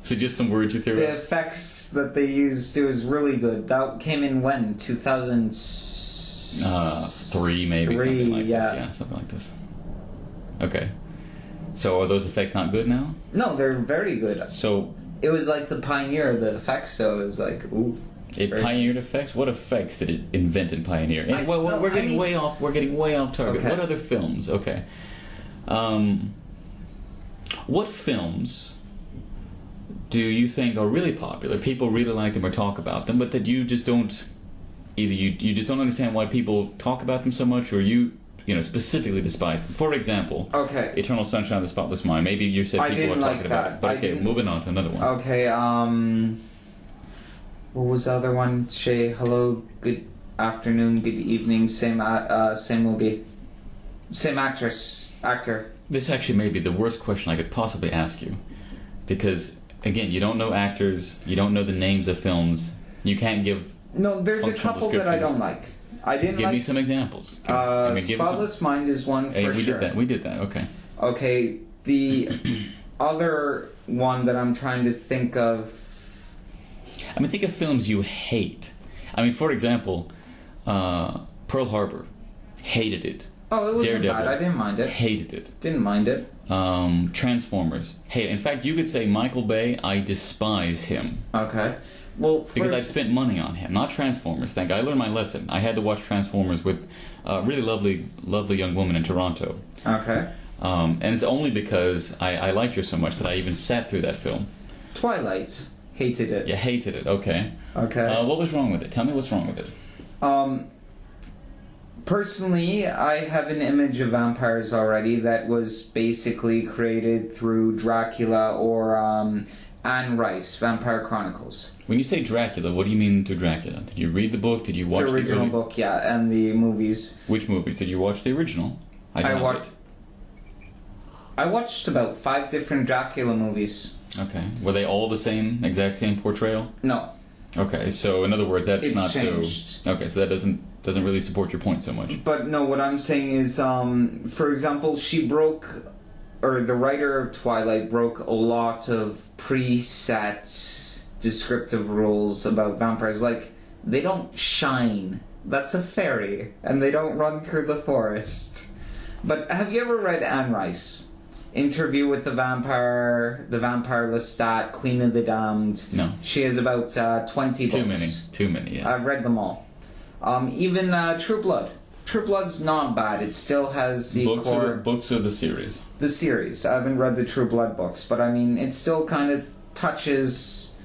Speaker 1: Is it just some words you threw
Speaker 2: the
Speaker 1: out?
Speaker 2: effects that they used, it was really good. That came in when?
Speaker 1: 2003, maybe, something like this. Yeah, something like this. Okay. So are those effects not good now?
Speaker 2: No, they're very good.
Speaker 1: So...
Speaker 2: It was like the pioneer of the effects, so it was like, ooh.
Speaker 1: It pioneered effects? What effects did it invent and pioneer? We're getting way off target.
Speaker 2: Okay.
Speaker 1: What other films? Okay. What films do you think are really popular? People really like them or talk about them, but that you just don't... Either you just don't understand why people talk about them so much, or you specifically despise them. For example, Eternal Sunshine of the Spotless Mind. Maybe you said people are talking about it. But okay, moving on to another one.
Speaker 2: Okay, what was the other one? Shay, hello, good afternoon, good evening, same movie. Same actor.
Speaker 1: This actually may be the worst question I could possibly ask you. Because, again, you don't know actors, you don't know the names of films, you can't give...
Speaker 2: No, there's a couple that I don't like.
Speaker 1: Give me some examples.
Speaker 2: Spotless Mind is one for sure.
Speaker 1: We did that, okay.
Speaker 2: Okay, the other one that I'm trying to think of...
Speaker 1: I mean, think of films you hate. I mean, for example, Pearl Harbor. Hated it.
Speaker 2: Oh, it wasn't
Speaker 1: Daredevil.
Speaker 2: bad. I didn't mind it.
Speaker 1: Hated it.
Speaker 2: Didn't mind it.
Speaker 1: Transformers. Hey, in fact, you could say Michael Bay, I despise him.
Speaker 2: Okay. Well,
Speaker 1: because I've spent money on him, not Transformers. Thank God. I learned my lesson. I had to watch Transformers with a really lovely young woman in Toronto.
Speaker 2: Okay.
Speaker 1: And it's only because I liked her so much that I even sat through that film.
Speaker 2: Twilight. Hated it.
Speaker 1: Yeah, hated it. Okay.
Speaker 2: Okay.
Speaker 1: What was wrong with it? Tell me what's wrong with it.
Speaker 2: Personally, I have an image of vampires already that was basically created through Dracula or Anne Rice, Vampire Chronicles.
Speaker 1: When you say Dracula, what do you mean to Dracula? Did you read the book? Did you watch
Speaker 2: the original book? Yeah, and the movies.
Speaker 1: Which movies? Did you watch the original?
Speaker 2: I watched about 5 different Dracula movies.
Speaker 1: Okay. Were they all the exact same portrayal?
Speaker 2: No.
Speaker 1: Okay, so in other words, that's
Speaker 2: it's
Speaker 1: not
Speaker 2: changed.
Speaker 1: so... Okay, so that doesn't really support your point so much.
Speaker 2: But no, what I'm saying is, for example, the writer of Twilight broke a lot of preset descriptive rules about vampires. Like, they don't shine. That's a fairy. And they don't run through the forest. But have you ever read Anne Rice? Interview with the Vampire, The Vampire Lestat, Queen of the Damned.
Speaker 1: No.
Speaker 2: She has about 20 books.
Speaker 1: Too many, yeah.
Speaker 2: I've read them all. Even True Blood. True Blood's not bad. It still has the
Speaker 1: books or the series?
Speaker 2: The series. I haven't read the True Blood books, but I mean, it still kind of touches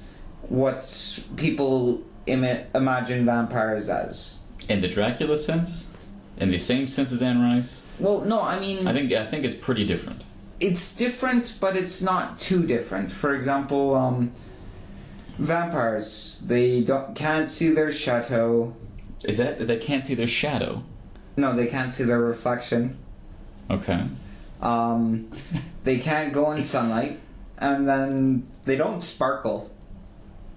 Speaker 2: what people imagine vampires as.
Speaker 1: In the Dracula sense? In the same sense as Anne Rice?
Speaker 2: Well, no, I mean...
Speaker 1: I think it's pretty different.
Speaker 2: It's different, but it's not too different. For example, vampires, they can't see their chateau.
Speaker 1: Is that they can't see their shadow?
Speaker 2: No, they can't see their reflection.
Speaker 1: Okay.
Speaker 2: They can't go in sunlight, and then they don't sparkle.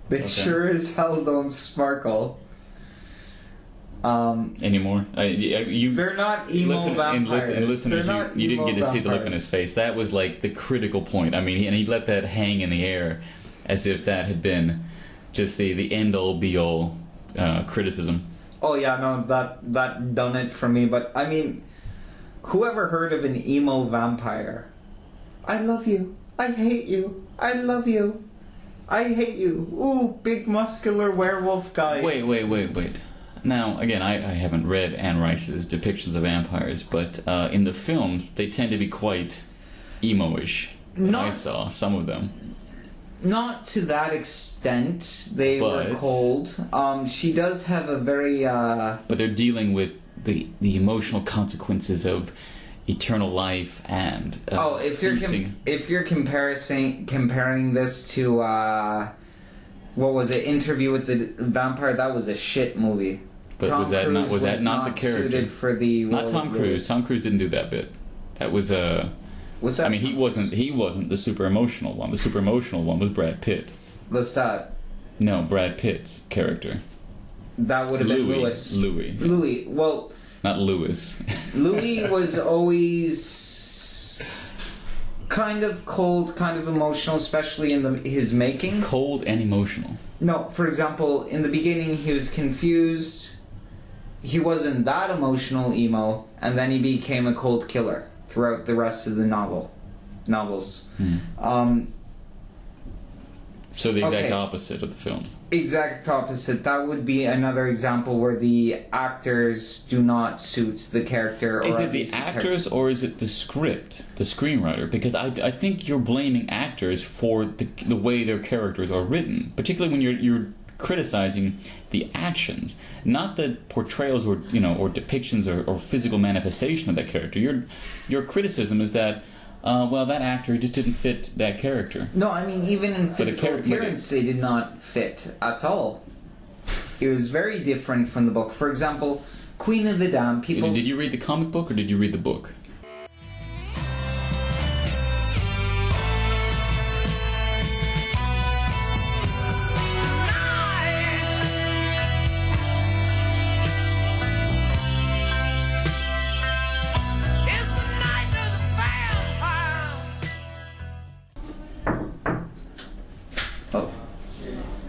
Speaker 2: They sure as hell don't sparkle.
Speaker 1: Anymore?
Speaker 2: They're not emo vampires.
Speaker 1: And listeners, you didn't get to see the look on his face. That was like the critical point. I mean, he let that hang in the air as if that had been just the end all be all criticism.
Speaker 2: Oh yeah, no, that done it for me. But I mean, whoever heard of an emo vampire? I love you. I hate you. I love you. I hate you. Ooh, big muscular werewolf guy.
Speaker 1: Wait. Now, again, I haven't read Anne Rice's depictions of vampires, but in the film, they tend to be quite emo-ish. I saw some of them.
Speaker 2: Not to that extent. They were cold. She does have a very...
Speaker 1: But they're dealing with the emotional consequences of eternal life and
Speaker 2: if you're comparing this to what was it, Interview with the Vampire, that was a shit movie.
Speaker 1: But was that not the character?
Speaker 2: Suited for the
Speaker 1: not Tom Cruise. Tom Cruise didn't do that bit. That was
Speaker 2: What's that?
Speaker 1: I mean, he wasn't the super emotional one. The super emotional one was Brad Pitt.
Speaker 2: Lestat.
Speaker 1: No, Brad Pitt's character.
Speaker 2: That would have been Louis.
Speaker 1: Louis.
Speaker 2: Well,
Speaker 1: not Louis.
Speaker 2: Louis was always kind of cold, kind of emotional, especially in his making.
Speaker 1: Cold and emotional.
Speaker 2: No, for example, in the beginning he was confused. He wasn't that emotional emo, and then he became a cold killer throughout the rest of the novels.
Speaker 1: So the exact opposite of the films.
Speaker 2: Exact opposite. That would be another example where the actors do not suit the character.
Speaker 1: Is it the actors or is it the script, the screenwriter? Because I think you're blaming actors for the way their characters are written, particularly when you're criticizing the actions, not the portrayals or depictions or physical manifestation of that character. Your criticism is that that actor just didn't fit that character.
Speaker 2: No, I mean, even in physical appearance, they did not fit at all. It was very different from the book. For example, Queen of the Damned, people...
Speaker 1: Did you read the comic book or did you read the book?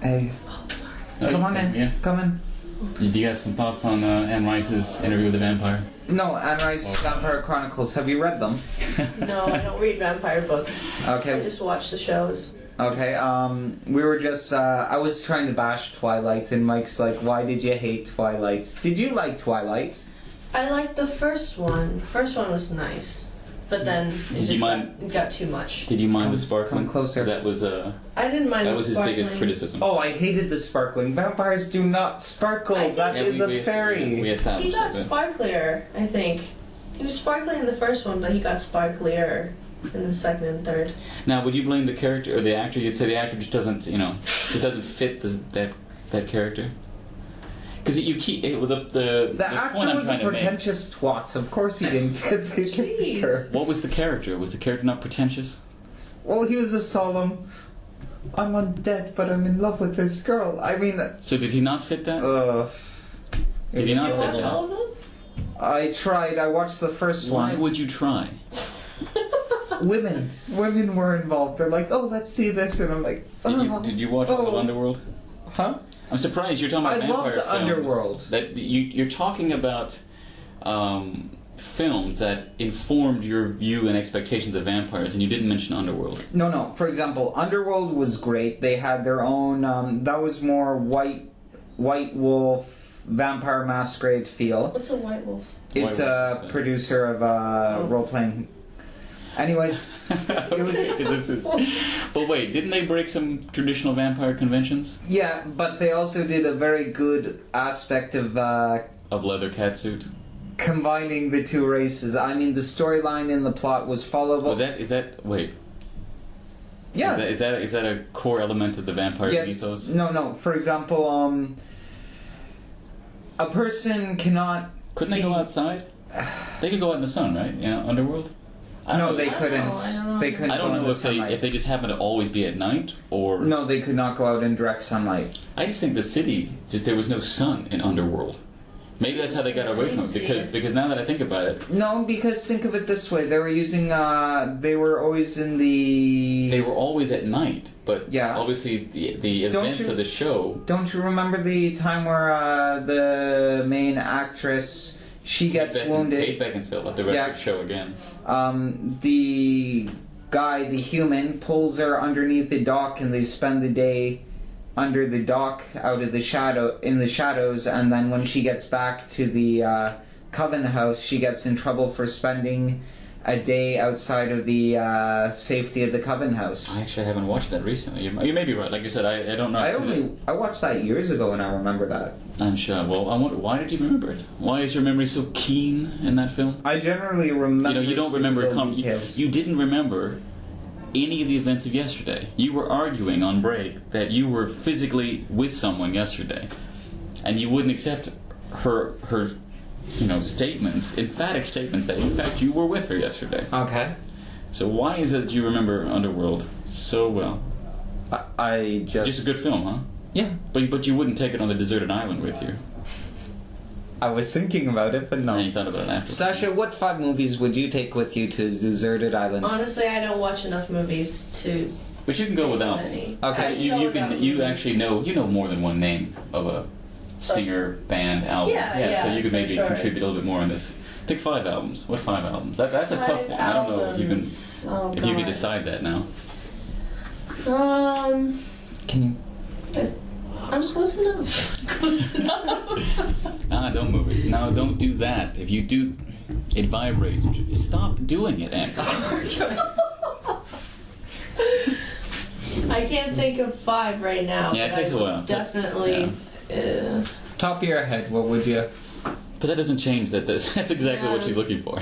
Speaker 2: Hey. Come on in.
Speaker 1: Yeah.
Speaker 2: Come in.
Speaker 1: Do you have some thoughts on Anne Rice's Interview with the Vampire?
Speaker 2: No, Anne Rice's Vampire Chronicles. Have you read them?
Speaker 3: No, I don't read vampire books.
Speaker 2: Okay.
Speaker 3: I just watch the shows.
Speaker 2: Okay, we were just, I was trying to bash Twilight, and Mike's like, why did you hate Twilight? Did you like Twilight?
Speaker 3: I liked the first one. The first one was nice. But then it got too much.
Speaker 1: Did you mind the sparkling?
Speaker 2: Come closer.
Speaker 1: That was
Speaker 3: I didn't mind the sparkling. That was his biggest criticism.
Speaker 2: Oh, I hated the sparkling. Vampires do not sparkle. That is a fairy.
Speaker 3: He got sparklier, I think. He was sparkling in the first one, but he got sparklier in the second and third.
Speaker 1: Now, would you blame the character or the actor? You'd say the actor just doesn't fit that character. Because you keep the
Speaker 2: actor was a pretentious twat. Of course, he didn't fit the character.
Speaker 1: What was the character? Was the character not pretentious?
Speaker 2: Well, he was a solemn. I'm undead, but I'm in love with this girl. I mean.
Speaker 1: So did he not fit that? Did he not fit that?
Speaker 3: Did you watch all of them?
Speaker 2: I tried. I watched the first one.
Speaker 1: Why would you try?
Speaker 2: Women were involved. They're like, oh, let's see this, and I'm like,
Speaker 1: Did you watch all of Underworld?
Speaker 2: Huh?
Speaker 1: I'm surprised you're talking about vampire films.
Speaker 2: I love the Underworld.
Speaker 1: That you're talking about films that informed your view and expectations of vampires, and you didn't mention Underworld.
Speaker 2: No. For example, Underworld was great. They had their own. That was more white wolf vampire masquerade feel.
Speaker 3: What's a white wolf?
Speaker 2: It's a producer of role playing. Anyways, it was.
Speaker 1: But wait, didn't they break some traditional vampire conventions?
Speaker 2: Yeah, but they also did a very good aspect of
Speaker 1: leather catsuit.
Speaker 2: Combining the two races. I mean, the storyline in the plot was followable.
Speaker 1: Is that wait?
Speaker 2: Yeah.
Speaker 1: Is that a core element of the vampire ethos?
Speaker 2: No. For example, a person cannot.
Speaker 1: Couldn't they go outside? They could go out in the sun, right? Underworld.
Speaker 2: No, they couldn't. They couldn't.
Speaker 1: I don't know if they just happen to always be at night, or
Speaker 2: no, they could not go out in direct sunlight.
Speaker 1: I just think the city there was no sun in Underworld. Maybe that's how they got away from it, because now that I think about it...
Speaker 2: No, because think of it this way. They were using, they were always in the...
Speaker 1: They were always at night, but
Speaker 2: yeah.
Speaker 1: Obviously the events of the show...
Speaker 2: Don't you remember the time where the main actress, she gets wounded?
Speaker 1: Kate Beckinsale at the record show again.
Speaker 2: The guy, the human, pulls her underneath the dock and they spend the day under the dock out of the shadows, and then when she gets back to the Coven house, she gets in trouble for spending a day outside of the safety of the Coven house.
Speaker 1: I actually haven't watched that recently. You may be right. Like you said, I don't know.
Speaker 2: I watched that years ago and I remember that.
Speaker 1: I'm sure. Well, I wonder, why did you remember it? Why is your memory so keen in that film?
Speaker 2: I generally remember.
Speaker 1: You don't remember
Speaker 2: details.
Speaker 1: You didn't remember any of the events of yesterday. You were arguing on break that you were physically with someone yesterday, and you wouldn't accept her statements, emphatic statements that in fact you were with her yesterday.
Speaker 2: Okay.
Speaker 1: So why is it that you remember Underworld so well? Just a good film, huh?
Speaker 2: Yeah.
Speaker 1: But you wouldn't take it on the deserted island with you.
Speaker 2: I was thinking about it, but no.
Speaker 1: And you thought about it after.
Speaker 2: Sasha, what 5 movies would you take with you to a deserted island?
Speaker 3: Honestly, I don't watch enough movies to.
Speaker 1: But you can go with albums.
Speaker 2: Okay.
Speaker 1: You actually know more than one name of a singer, band, album.
Speaker 3: Yeah,
Speaker 1: so you could maybe
Speaker 3: sure.
Speaker 1: contribute a little bit more on this. Pick 5 albums. What 5 albums? That's a tough one. I don't know if you can decide that now.
Speaker 2: Can you?
Speaker 3: I'm close enough. Close enough.
Speaker 1: Don't move it. No, don't do that. If you do, it vibrates. Stop doing it, Andrew.
Speaker 3: I can't think of 5 right now.
Speaker 1: Yeah, it takes a while.
Speaker 3: Definitely. Yeah.
Speaker 2: Top of your head, what would you?
Speaker 1: But that doesn't change that. That's exactly what she's looking for.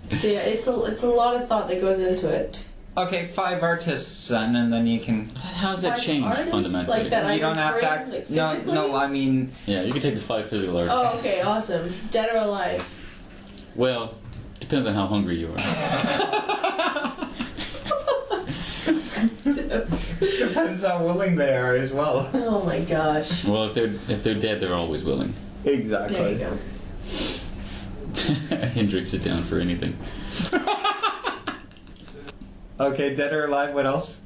Speaker 3: So yeah, it's a lot of thought that goes into it.
Speaker 2: Okay, 5 artists, then, and then you can.
Speaker 1: How does that change fundamentally?
Speaker 3: Like that
Speaker 2: you don't have to act.
Speaker 3: like
Speaker 2: no, I mean.
Speaker 1: Yeah, you can take the 5 physical artists.
Speaker 3: Oh, okay, awesome. Dead or alive?
Speaker 1: Well, depends on how hungry you are.
Speaker 2: Depends how willing they are as well.
Speaker 3: Oh my gosh.
Speaker 1: Well, if they're dead, they're always willing.
Speaker 2: Exactly.
Speaker 3: There you go.
Speaker 1: Hendrix, sit down for anything.
Speaker 2: Okay, dead or alive? What else?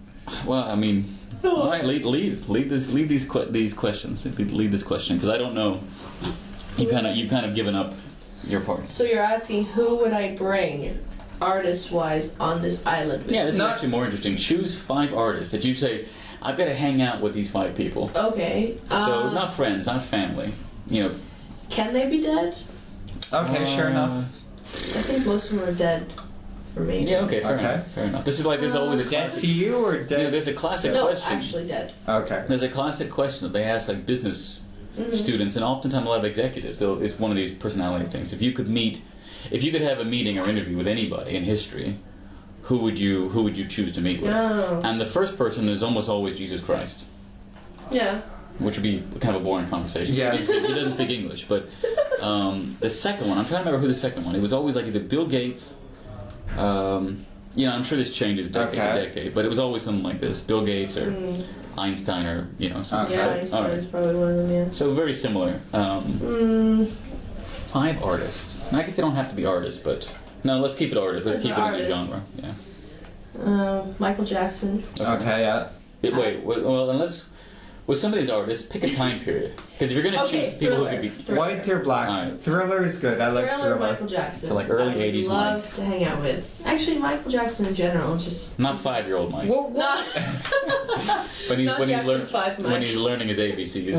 Speaker 1: Well, I mean, all right, lead these questions. Lead this question because I don't know. You've kind of given up your part.
Speaker 3: So you're asking who would I bring, artist-wise, on this island with?
Speaker 1: Yeah, this is actually more interesting. Choose 5 artists that you say, I've got to hang out with these 5 people.
Speaker 3: Okay.
Speaker 1: So not friends, not family.
Speaker 3: Can they be dead?
Speaker 2: Okay, sure enough.
Speaker 3: I think most of them are dead. For me.
Speaker 1: Yeah, okay, fair enough. This is like there's always a
Speaker 2: Dead
Speaker 1: classic...
Speaker 2: to you or dead?
Speaker 1: There's a classic
Speaker 3: No,
Speaker 1: question.
Speaker 3: actually dead.
Speaker 2: Okay.
Speaker 1: There's a classic question that they ask like business students, and oftentimes a lot of executives. So it's one of these personality things. If you could have a meeting or interview with anybody in history, who would you choose to meet with?
Speaker 3: Oh.
Speaker 1: And the first person is almost always Jesus Christ.
Speaker 3: Yeah.
Speaker 1: Which would be kind of a boring conversation.
Speaker 2: Yeah.
Speaker 1: He doesn't speak English, but the second one, I'm trying to remember who the second one. It was always like either Bill Gates. I'm sure this changes decade to decade, but it was always something like this: Bill Gates or Einstein or something.
Speaker 3: Yeah, Einstein is probably one of them. Yeah.
Speaker 1: So very similar. 5 artists. I guess they don't have to be artists, but no, let's keep it artists. Let's keep it in the genre. Yeah.
Speaker 3: Michael Jackson.
Speaker 2: Okay, yeah.
Speaker 1: Well, unless with some of these artists, pick a time period. Because if you're going to choose people who could be
Speaker 2: White or black.
Speaker 1: Right.
Speaker 2: Thriller is good. I like Thriller.
Speaker 3: Michael Jackson.
Speaker 1: So like early
Speaker 3: I would
Speaker 1: 80s
Speaker 3: love
Speaker 1: Mike.
Speaker 3: to hang out with. Actually, Michael Jackson in general, just
Speaker 1: Not 5-year-old Mike.
Speaker 3: not.
Speaker 1: When
Speaker 3: Not
Speaker 1: he's learning his ABCs.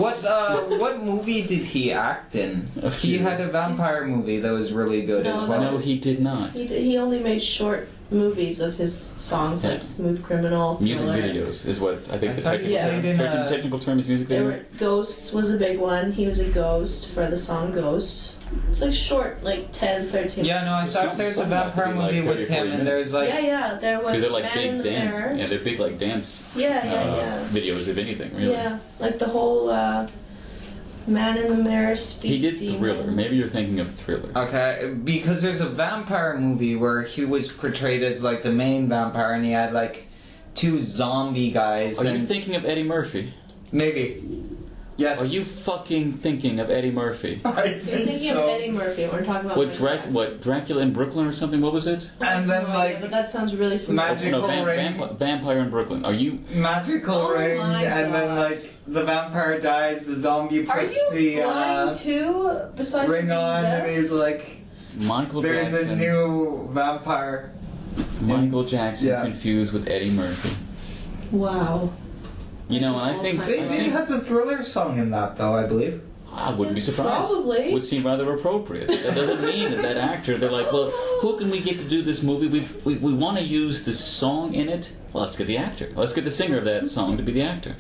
Speaker 2: What movie did he act in? He had a vampire movie that was really good as well.
Speaker 1: No, he did not.
Speaker 3: He only made short movies of his songs like Smooth Criminal.
Speaker 1: Music
Speaker 3: Thriller.
Speaker 1: videos is what I think the
Speaker 3: Yeah.
Speaker 1: technical term is music
Speaker 3: There
Speaker 1: video.
Speaker 3: were Ghosts was a big one. He was a ghost for the song Ghost. It's like short, like 10, 13
Speaker 2: Yeah, no, I thought there's a vampire movie with him, and there's like
Speaker 3: there was
Speaker 1: Because they're like
Speaker 3: Man
Speaker 1: big
Speaker 3: in the
Speaker 1: dance.
Speaker 3: Mirror.
Speaker 1: Yeah, they're big like dance videos of anything, really.
Speaker 3: Yeah, like the whole Man in the Mirror, Speed
Speaker 1: He did
Speaker 3: Demon.
Speaker 1: Thriller. Maybe you're thinking of Thriller.
Speaker 2: Okay, because there's a vampire movie where he was portrayed as like the main vampire, and he had like 2 zombie guys.
Speaker 1: Are
Speaker 2: and
Speaker 1: you thinking of Eddie Murphy?
Speaker 2: maybe.
Speaker 4: Yes.
Speaker 1: Are you fucking thinking of Eddie Murphy?
Speaker 4: I
Speaker 3: You're
Speaker 4: think
Speaker 3: thinking
Speaker 4: so.
Speaker 3: of Eddie Murphy. We're talking about
Speaker 1: What Dracula in Brooklyn or something? What was it?
Speaker 4: And then, like,
Speaker 3: but that sounds really familiar.
Speaker 4: Magical Ring.
Speaker 1: Vampire in Brooklyn. Are you?
Speaker 4: Magical
Speaker 3: Oh
Speaker 4: Ring,
Speaker 3: my
Speaker 4: and then
Speaker 3: God.
Speaker 4: like the vampire dies, the zombie
Speaker 3: Are
Speaker 4: puts
Speaker 3: you
Speaker 4: the
Speaker 3: blind too? Besides
Speaker 4: ring
Speaker 3: being
Speaker 4: on,
Speaker 3: deaf?
Speaker 4: and he's like,
Speaker 1: Michael
Speaker 4: "There's
Speaker 1: Jackson.
Speaker 4: a new vampire."
Speaker 1: Michael Jackson
Speaker 4: Yeah.
Speaker 1: confused with Eddie Murphy.
Speaker 3: Wow.
Speaker 1: You know, and I think
Speaker 4: They
Speaker 1: I
Speaker 4: did
Speaker 1: think
Speaker 4: have the Thriller song in that, though, I believe.
Speaker 1: I wouldn't be surprised.
Speaker 3: Probably.
Speaker 1: Would seem rather appropriate. That doesn't mean that actor. They're like, well, who can we get to do this movie? We want to use this song in it. Well, let's get the actor. Let's get the singer of that song to be the actor.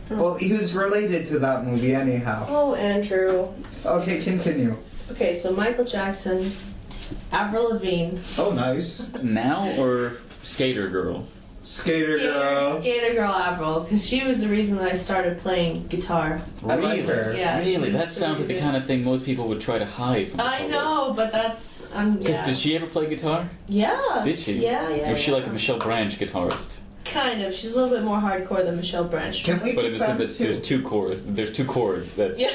Speaker 4: Well, he was related to that movie anyhow.
Speaker 3: Oh, Andrew.
Speaker 4: Okay, continue.
Speaker 3: Okay, so Michael Jackson, Avril Lavigne.
Speaker 4: Oh, nice.
Speaker 1: Now or Skater Girl?
Speaker 4: Skater Girl.
Speaker 3: Skater Girl Avril, because she was the reason that I started playing guitar.
Speaker 4: I like her.
Speaker 3: Yeah, she
Speaker 1: Really?
Speaker 3: was
Speaker 1: That
Speaker 3: the
Speaker 1: sounds like the
Speaker 3: reason.
Speaker 1: kind of thing most people would try to hide from the
Speaker 3: I
Speaker 1: public.
Speaker 3: know, but that's
Speaker 1: Because
Speaker 3: yeah.
Speaker 1: did she ever play guitar?
Speaker 3: Yeah.
Speaker 1: Did she?
Speaker 3: Yeah, yeah.
Speaker 1: Or was she
Speaker 3: yeah.
Speaker 1: like a Michelle Branch guitarist?
Speaker 3: Kind of. She's a little bit more hardcore than Michelle Branch.
Speaker 4: Can we
Speaker 1: But in
Speaker 4: pick
Speaker 1: the sense
Speaker 4: bands
Speaker 1: that
Speaker 4: too?
Speaker 1: there's two chords. There's two chords that.
Speaker 3: Yeah.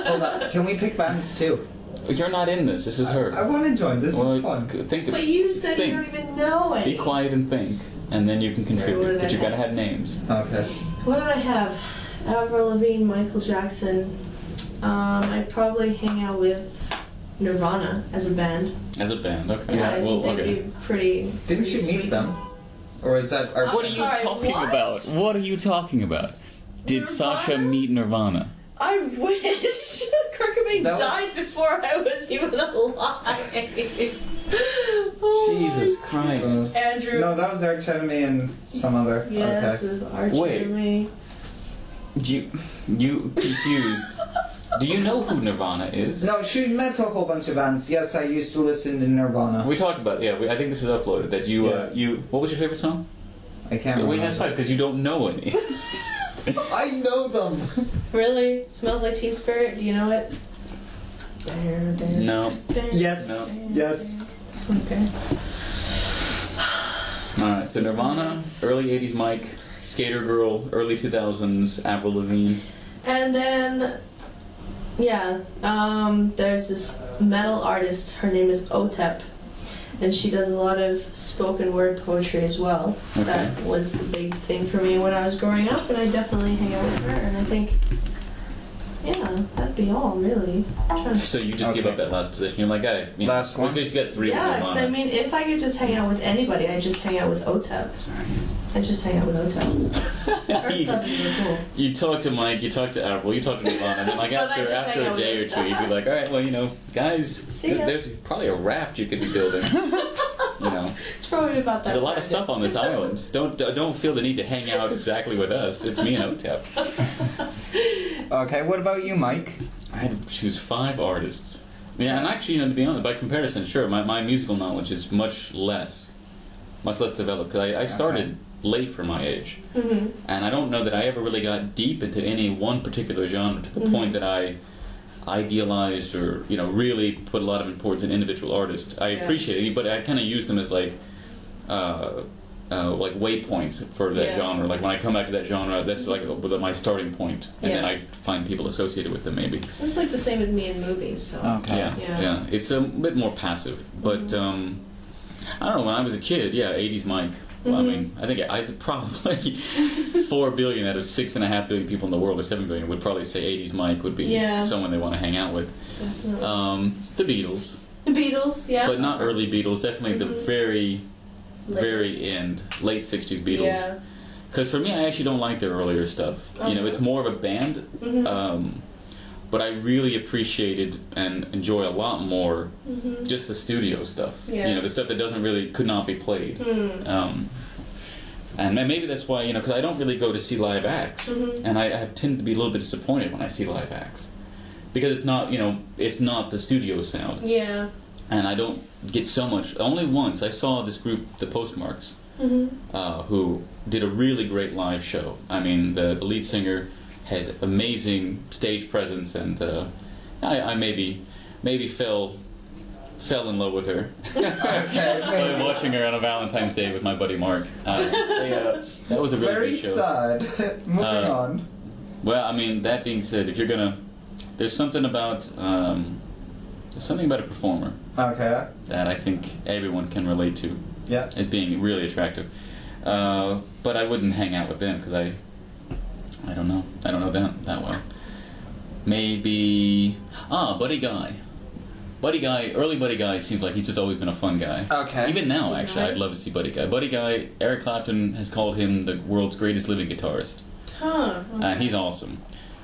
Speaker 4: Hold on. Can we pick bands too?
Speaker 1: You're not in this. This is her.
Speaker 4: I want to join. This
Speaker 1: Well,
Speaker 4: is fun.
Speaker 3: But
Speaker 1: think of it.
Speaker 3: you said
Speaker 1: Think.
Speaker 3: you don't even know any.
Speaker 1: Be quiet and think, and then you can
Speaker 3: what
Speaker 1: contribute.
Speaker 3: did
Speaker 1: But
Speaker 3: I
Speaker 1: you gotta
Speaker 3: have?
Speaker 1: have names.
Speaker 4: Okay.
Speaker 3: What did I have? Avril Lavigne, Michael Jackson. I'd probably hang out with Nirvana as a band.
Speaker 1: As a band, okay.
Speaker 3: Yeah, I
Speaker 1: well,
Speaker 3: think they'd
Speaker 1: okay.
Speaker 3: be pretty.
Speaker 4: Didn't you
Speaker 3: sweet.
Speaker 4: meet them? Or is that our...
Speaker 1: What are you
Speaker 3: Sorry,
Speaker 1: talking
Speaker 3: what?
Speaker 1: about? What are you talking about? Did
Speaker 3: Nirvana?
Speaker 1: Sasha meet Nirvana?
Speaker 3: I wish Kurt Cobain
Speaker 4: That was-
Speaker 3: died before I was even alive. Oh
Speaker 1: Jesus
Speaker 3: my
Speaker 1: Christ.
Speaker 3: Andrew.
Speaker 4: No, that was Arch Enemy and some other.
Speaker 3: Yes,
Speaker 4: Okay.
Speaker 3: is Arch
Speaker 1: Wait.
Speaker 3: Enemy.
Speaker 1: You confused. Do you know who Nirvana is?
Speaker 4: No, she met a whole bunch of bands. Yes, I used to listen to Nirvana.
Speaker 1: We talked about I think this is uploaded that you
Speaker 4: Yeah.
Speaker 1: what was your favorite song?
Speaker 4: I can't
Speaker 1: Wait,
Speaker 4: remember.
Speaker 1: that's fine because you don't know any.
Speaker 4: I know them.
Speaker 3: Really? Smells like Teen Spirit? Do you know it?
Speaker 1: No.
Speaker 4: Yes. Yes.
Speaker 3: Okay.
Speaker 1: All right, so Nirvana, early '80s Mike, Skater Girl, early 2000s Avril Lavigne.
Speaker 3: And then, yeah, there's this metal artist. Her name is Otep, and she does a lot of spoken word poetry as well.
Speaker 1: Okay.
Speaker 3: That was a big thing for me when I was growing up, and I definitely hang out with her. And I think, yeah, that'd be all really. I'm trying to-
Speaker 1: So you just give
Speaker 4: Okay.
Speaker 1: up that last position. You're like,
Speaker 4: Last one?
Speaker 1: Because you got three
Speaker 3: Yeah,
Speaker 1: of
Speaker 3: because
Speaker 1: Nirvana.
Speaker 3: I mean, if I could just hang out with anybody, I'd just hang out with Otep. I'd just hang out with Otep. Her stuff is really cool.
Speaker 1: You talk to Mike, you talk to Avril, you talk to Nirvana, and then like
Speaker 3: But I just
Speaker 1: after
Speaker 3: hang
Speaker 1: a
Speaker 3: out
Speaker 1: day or
Speaker 3: with
Speaker 1: two, you'd be like, all right, well, guys,
Speaker 3: See ya.
Speaker 1: there's probably a raft you could be building.
Speaker 3: It's probably about that.
Speaker 1: There's a lot
Speaker 3: time,
Speaker 1: of stuff on this island. Don't feel the need to hang out exactly with us. It's me and Otep.
Speaker 4: Okay, what about you, Mike?
Speaker 1: I had to choose 5 artists. Yeah, and actually, to be honest, by comparison, sure, my musical knowledge is much less developed because I started late for my age,
Speaker 3: Mm-hmm.
Speaker 1: and I don't know that I ever really got deep into any one particular genre to the
Speaker 3: Mm-hmm.
Speaker 1: point that I idealized or really put a lot of importance in individual artists. I
Speaker 3: Yeah.
Speaker 1: appreciate it, but I kind of use them as like waypoints for that
Speaker 3: Yeah.
Speaker 1: genre. Like when I come back to that genre, that's like my starting point, and then
Speaker 3: Yeah.
Speaker 1: I find people associated with them maybe.
Speaker 3: It's like the same with me in movies. So.
Speaker 4: Okay.
Speaker 1: Yeah,
Speaker 3: Yeah.
Speaker 1: yeah. It's a bit more passive, but I don't know. When I was a kid, yeah, '80s Mike. Well, I mean, I think I probably 4 billion out of 6.5 billion people in the world, or 7 billion, would probably say '80s Mike would be
Speaker 3: Yeah.
Speaker 1: someone they want to hang out with.
Speaker 3: Definitely.
Speaker 1: The Beatles,
Speaker 3: The Beatles, yeah.
Speaker 1: but not early Beatles. Definitely the very,
Speaker 3: Later.
Speaker 1: very end, late '60s Beatles.
Speaker 3: Yeah.
Speaker 1: Because for me, I actually don't like their earlier stuff. It's more of a band. But I really appreciated and enjoy a lot more just the studio stuff.
Speaker 3: Yeah.
Speaker 1: The stuff that could not be played. And maybe that's why, because I don't really go to see live acts, and I tend to be a little bit disappointed when I see live acts because it's not, it's not the studio sound,
Speaker 3: Yeah.
Speaker 1: and I don't get so much. Only once I saw this group, the Postmarks, who did a really great live show. I mean, the lead singer has amazing stage presence, and I maybe fell in love with her by watching her on a Valentine's Day with my buddy Mark. That was a really
Speaker 4: Very
Speaker 1: good show.
Speaker 4: sad. Moving on.
Speaker 1: Well, I mean, that being said, if you're gonna, there's something about a performer
Speaker 4: Okay.
Speaker 1: that I think everyone can relate to
Speaker 4: Yeah.
Speaker 1: as being really attractive. But I wouldn't hang out with them because I don't know. I don't know them that well. Maybe Buddy Guy. Early Buddy Guy seems like he's just always been a fun guy.
Speaker 2: Okay.
Speaker 1: Even now, actually, I'd love to see Buddy Guy. Buddy Guy, Eric Clapton has called him the world's greatest living guitarist.
Speaker 3: Huh. Okay.
Speaker 1: He's awesome.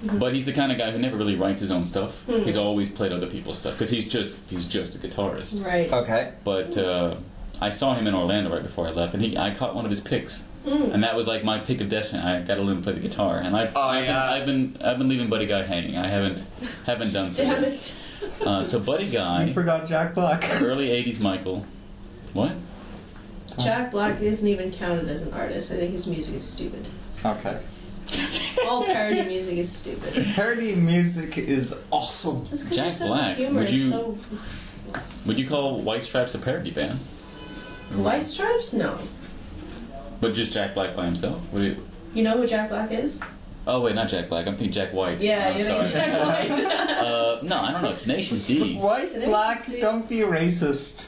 Speaker 1: But he's the kind of guy who never really writes his own stuff. He's always played other people's stuff because he's just a guitarist.
Speaker 3: Right.
Speaker 2: Okay.
Speaker 1: But I saw him in Orlando right before I left, and I caught one of his picks, and that was like my pick of destiny. I got to learn to play the guitar, and I've been leaving Buddy Guy hanging. I haven't done so.
Speaker 3: Damn
Speaker 1: yet.
Speaker 3: it.
Speaker 1: So Buddy Guy,
Speaker 4: You forgot Jack Black.
Speaker 1: early '80s Michael. What?
Speaker 3: Jack Black isn't even counted as an artist. I think his music is stupid.
Speaker 4: Okay.
Speaker 3: All parody music is stupid.
Speaker 4: Parody music is awesome.
Speaker 3: Just 'cause
Speaker 1: Jack
Speaker 3: your sense
Speaker 1: Black,
Speaker 3: of humor
Speaker 1: would
Speaker 3: is
Speaker 1: you-
Speaker 3: so...
Speaker 1: Would you call White Stripes a parody band?
Speaker 3: White Stripes? No.
Speaker 1: But just Jack Black by himself? Would it?
Speaker 3: You know who Jack Black is?
Speaker 1: Oh wait, not Jack Black. I'm thinking Jack White.
Speaker 3: Yeah,
Speaker 1: I'm
Speaker 3: you think
Speaker 1: sorry.
Speaker 3: Jack Black.
Speaker 1: No, I don't know. Tenacious D.
Speaker 4: White
Speaker 3: Today's
Speaker 4: Black,
Speaker 3: is-
Speaker 4: don't be racist.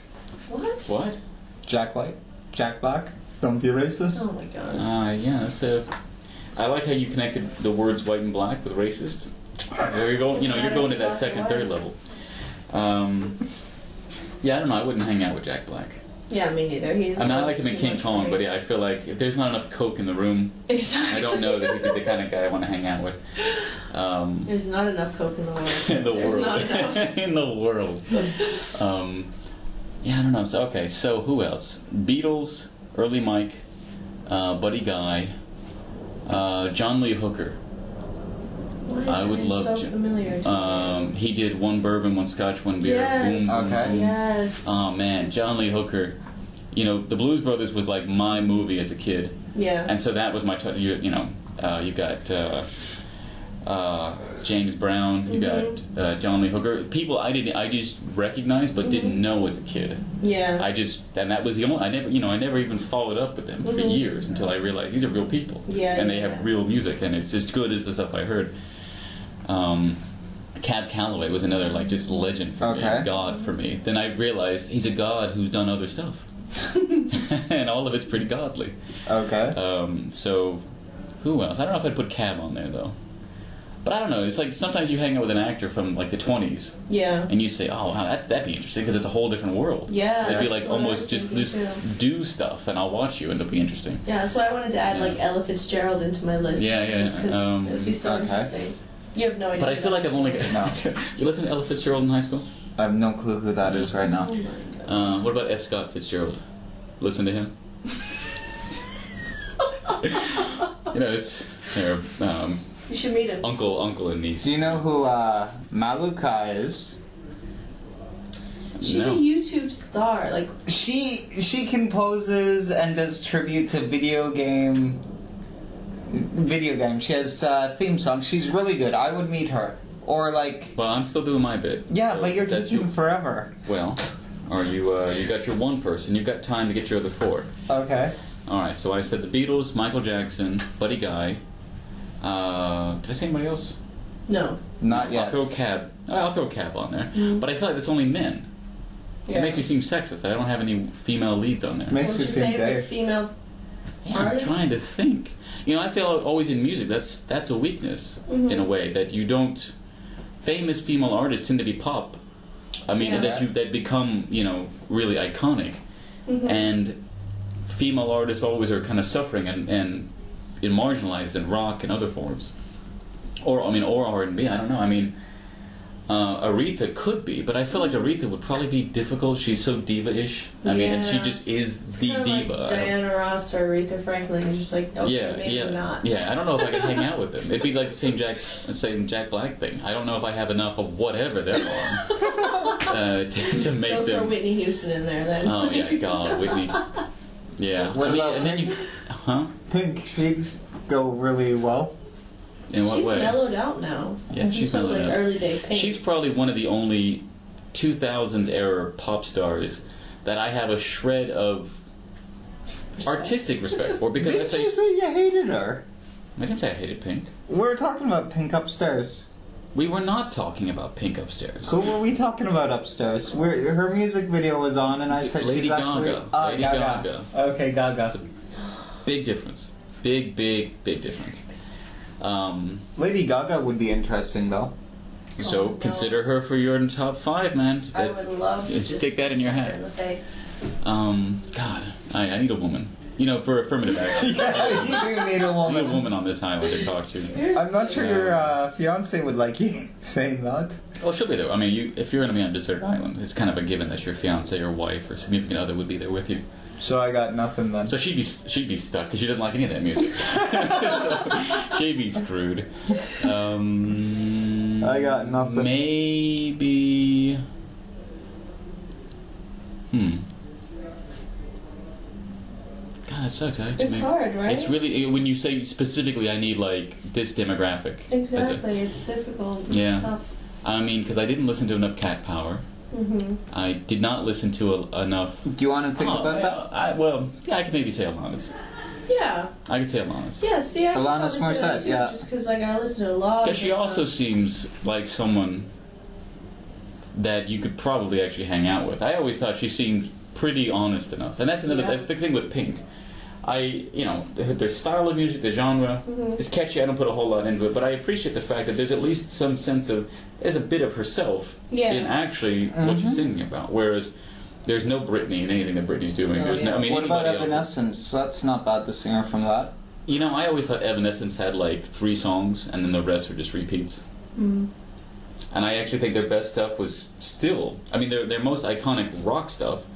Speaker 3: What?
Speaker 1: What?
Speaker 4: Jack White, Jack Black, don't be racist.
Speaker 3: Oh my god.
Speaker 1: Yeah, that's a. I like how you connected the words white and black with racist. There you go. You know, you're going to that second, third level. Yeah, I don't know. I wouldn't hang out with Jack Black.
Speaker 3: Yeah, me neither. He's.
Speaker 1: I mean, I like him in
Speaker 3: too
Speaker 1: King
Speaker 3: much
Speaker 1: Kong,
Speaker 3: for
Speaker 1: but
Speaker 3: me.
Speaker 1: yeah, I feel like if there's not enough coke in the room,
Speaker 3: Exactly.
Speaker 1: I don't know that he'd be the kind of guy I want to hang out with.
Speaker 3: There's not enough coke in the world.
Speaker 1: In the
Speaker 3: There's
Speaker 1: world.
Speaker 3: not enough.
Speaker 1: In the world. Yeah, I don't know. So okay, so who else? Beatles, early Mike, Buddy Guy, John Lee Hooker.
Speaker 3: Why is
Speaker 1: I
Speaker 3: that
Speaker 1: would
Speaker 3: name
Speaker 1: love
Speaker 3: so
Speaker 1: to-
Speaker 3: familiar to me?
Speaker 1: He did one bourbon, one scotch, one beer.
Speaker 3: Yes.
Speaker 1: Boom, boom,
Speaker 2: Okay.
Speaker 1: boom.
Speaker 3: Yes.
Speaker 1: Oh man, John Lee Hooker. You know, The Blues Brothers was like my movie as a kid,
Speaker 3: Yeah.
Speaker 1: and so that was my. You got James Brown. You got John Lee Hooker. People I just recognized but didn't know as a kid.
Speaker 3: Yeah.
Speaker 1: And that was the only. I never even followed up with them for years until I realized these are real people.
Speaker 3: Yeah,
Speaker 1: And they
Speaker 3: yeah.
Speaker 1: have real music, and it's as good as the stuff I heard. Cab Calloway was another like just legend for me,
Speaker 2: Okay.
Speaker 1: god for me. Then I realized he's a god who's done other stuff, and all of it's pretty godly.
Speaker 4: Okay.
Speaker 1: So who else? I don't know if I'd put Cab on there though. But I don't know. It's like sometimes you hang out with an actor from like the 20s,
Speaker 3: Yeah.
Speaker 1: and you say, "Oh, wow, that'd be interesting," because it's a whole different world.
Speaker 3: Yeah,
Speaker 1: it'd be
Speaker 3: that's
Speaker 1: like
Speaker 3: what I
Speaker 1: almost
Speaker 3: was
Speaker 1: just
Speaker 3: thinking, too.
Speaker 1: do stuff, and I'll watch you, and it'll be interesting.
Speaker 3: Yeah, that's why I wanted to add
Speaker 1: Yeah.
Speaker 3: like Ella Fitzgerald into my list.
Speaker 1: Yeah, yeah,
Speaker 3: Just because it would be so
Speaker 2: okay.
Speaker 3: interesting. You have no idea.
Speaker 1: But I
Speaker 3: who
Speaker 1: feel
Speaker 3: that
Speaker 1: like
Speaker 3: is.
Speaker 1: I've only
Speaker 2: No.
Speaker 1: You listen to Ella Fitzgerald in high school?
Speaker 2: I have no clue who that is right now.
Speaker 3: Oh my god.
Speaker 1: What about F. Scott Fitzgerald? Listen to him. You know, it's they're
Speaker 3: You should meet him.
Speaker 1: uncle and niece.
Speaker 2: Do you know who Maluka is?
Speaker 3: She's
Speaker 1: No.
Speaker 3: a YouTube star. Like,
Speaker 2: She composes and does tribute to video game. She has theme songs. She's really good. I would meet her. Or like,
Speaker 1: Well, I'm still doing my bit.
Speaker 2: yeah, but you're
Speaker 1: That's
Speaker 2: teaching
Speaker 1: you.
Speaker 2: forever.
Speaker 1: Well, are you? You got your one person. You've got time to get your other four.
Speaker 4: Okay.
Speaker 1: All right. So I said the Beatles, Michael Jackson, Buddy Guy. Did I say anybody else?
Speaker 3: no.
Speaker 2: Not yet.
Speaker 1: I'll throw Cab on there. But I feel like that's only men.
Speaker 3: Yeah.
Speaker 1: It makes me seem sexist. I don't have any female leads on there.
Speaker 4: Makes
Speaker 3: What's
Speaker 4: you
Speaker 3: your
Speaker 4: seem
Speaker 3: favorite
Speaker 4: gay.
Speaker 3: female?
Speaker 1: Yeah, I'm
Speaker 3: Artist?
Speaker 1: trying to think. You know, I feel always in music that's a weakness in a way that you don't. Famous female artists tend to be pop. I mean,
Speaker 3: Yeah.
Speaker 1: that become really iconic, and female artists always are kind of suffering and marginalized in rock and other forms, or R&B. I don't know. I mean, Aretha could be, but I feel like Aretha would probably be difficult. She's so diva-ish. I mean, and she
Speaker 3: Yeah.
Speaker 1: just is
Speaker 3: It's
Speaker 1: the
Speaker 3: kind of
Speaker 1: diva.
Speaker 3: like Diana Ross or Aretha Franklin. You're just like, okay, maybe not.
Speaker 1: Yeah, I don't know if I could hang out with them. It'd be like the same Jack Black thing. I don't know if I have enough of whatever they're on to make
Speaker 3: They'll throw
Speaker 1: them.
Speaker 3: Whitney Houston in there then.
Speaker 1: Oh yeah, God, Whitney. Yeah,
Speaker 2: What about
Speaker 1: and then you, huh?
Speaker 4: Pink, she'd go really well.
Speaker 1: In what
Speaker 3: She's
Speaker 1: way?
Speaker 3: mellowed out now.
Speaker 1: Yeah, she's
Speaker 3: so
Speaker 1: mellowed
Speaker 3: like
Speaker 1: out.
Speaker 3: early day Pink.
Speaker 1: She's probably one of the only 2000s era pop stars that I have a shred of artistic respect for because I
Speaker 2: Didn't
Speaker 1: say
Speaker 2: you say you hated her?
Speaker 1: I didn't say I hated Pink.
Speaker 2: We're talking about Pink upstairs.
Speaker 1: We were not talking about Pink upstairs.
Speaker 2: Who were we talking about upstairs? Her music video was on, and I said
Speaker 1: Lady
Speaker 2: she's actually...
Speaker 1: Gaga. Lady Gaga.
Speaker 2: Okay, Gaga.
Speaker 1: It's a big difference. Big difference.
Speaker 2: Lady Gaga would be interesting, though.
Speaker 1: So
Speaker 3: no.
Speaker 1: consider her for your top 5, man.
Speaker 3: I would love to just
Speaker 1: stick that in your
Speaker 3: slap
Speaker 1: hat.
Speaker 3: her in the face.
Speaker 1: God, I need a woman. You know, for affirmative action.
Speaker 2: Yeah, you do need a
Speaker 1: I need a
Speaker 2: woman.
Speaker 1: woman on this island to talk to.
Speaker 2: I'm not sure your fiance would like you saying that.
Speaker 1: Oh, she'll be there. I mean, if you're going to be on a deserted island, it's kind of a given that your fiance or wife or significant other would be there with you.
Speaker 2: So I got nothing then.
Speaker 1: So she'd be stuck because she doesn't like any of that music. So she'd be screwed.
Speaker 2: I got nothing.
Speaker 1: Maybe. God, that sucks.
Speaker 3: It's hard, right?
Speaker 1: It's really when you say specifically, I need like this demographic.
Speaker 3: Exactly, it's difficult.
Speaker 1: Yeah.
Speaker 3: It's tough.
Speaker 1: I mean, because I didn't listen to enough Cat Power.
Speaker 3: Mm-hmm.
Speaker 1: I did not listen to enough.
Speaker 2: Do you want to think about that?
Speaker 1: I could maybe say Alanis.
Speaker 3: Yeah.
Speaker 1: I could say Alanis.
Speaker 3: Yeah, see, I
Speaker 2: Alanis
Speaker 3: probably say that
Speaker 2: Morissette,
Speaker 3: too,
Speaker 2: yeah.
Speaker 3: just because like, I listen to a lot
Speaker 1: Because
Speaker 3: of
Speaker 1: she
Speaker 3: her
Speaker 1: also
Speaker 3: stuff.
Speaker 1: seems like someone that you could probably actually hang out with. I always thought she seemed pretty honest enough, and that's
Speaker 3: Yeah.
Speaker 1: that's the thing with Pink. Their style of music, the genre, it's catchy. I don't put a whole lot into it, but I appreciate the fact that there's at least some sense of there's a bit of herself
Speaker 3: Yeah.
Speaker 1: in actually what she's singing about. Whereas there's no Britney in anything that Britney's doing. There's no. I mean,
Speaker 2: What about
Speaker 1: anybody else.
Speaker 2: Evanescence? That's not bad, the singer from that.
Speaker 1: You know, I always thought Evanescence had like 3 songs, and then the rest were just repeats.
Speaker 3: Mm.
Speaker 1: And I actually think their best stuff was still. I mean, their most iconic rock stuff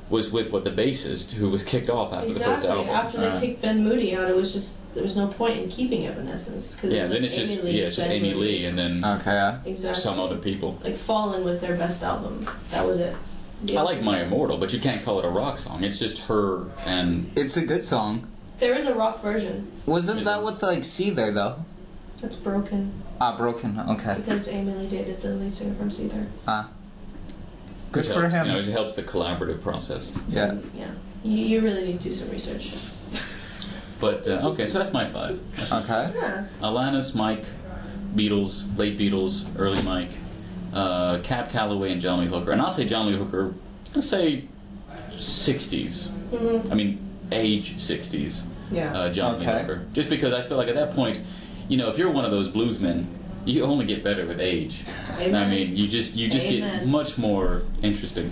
Speaker 1: was with the bassist who was kicked off after the first
Speaker 3: Exactly.
Speaker 1: album.
Speaker 3: After they kicked Ben Moody out, it was just there was no point in keeping Evanescence because
Speaker 1: Yeah, then it's just it's just
Speaker 3: Ben
Speaker 1: Amy
Speaker 3: Moody.
Speaker 1: Lee and then
Speaker 2: Okay, yeah.
Speaker 3: Exactly.
Speaker 1: some other people.
Speaker 3: Like Fallen was their best album. That was it. The
Speaker 1: I like
Speaker 3: album.
Speaker 1: My Immortal, but you can't call it a rock song. It's just her and
Speaker 2: It's a good song.
Speaker 3: There is a rock version.
Speaker 2: Wasn't
Speaker 1: Is
Speaker 2: that
Speaker 1: it?
Speaker 2: with, like, Seether, though?
Speaker 3: That's broken
Speaker 2: Ah, Broken, okay.
Speaker 3: because Amy Lee dated the lead singer from Seether.
Speaker 2: Ah. Good
Speaker 1: which
Speaker 2: for
Speaker 1: helps,
Speaker 2: him.
Speaker 1: You know, it helps the collaborative process.
Speaker 2: Yeah.
Speaker 3: Yeah. You really need to do some research.
Speaker 1: But okay, so that's my 5.
Speaker 2: Okay.
Speaker 3: Yeah.
Speaker 1: Alanis, Mike, Beatles, late Beatles, early Mike, Cab Calloway, and John Lee Hooker. And I'll say John Lee Hooker. Let's say 60s.
Speaker 3: Mm-hmm.
Speaker 1: I mean, age 60s.
Speaker 3: Yeah.
Speaker 1: John Lee
Speaker 2: Okay.
Speaker 1: Hooker. Just because I feel like at that point, you know, if you're one of those bluesmen, you only get better with age.
Speaker 3: Amen.
Speaker 1: I mean, you just get
Speaker 3: Amen.
Speaker 1: much more interesting.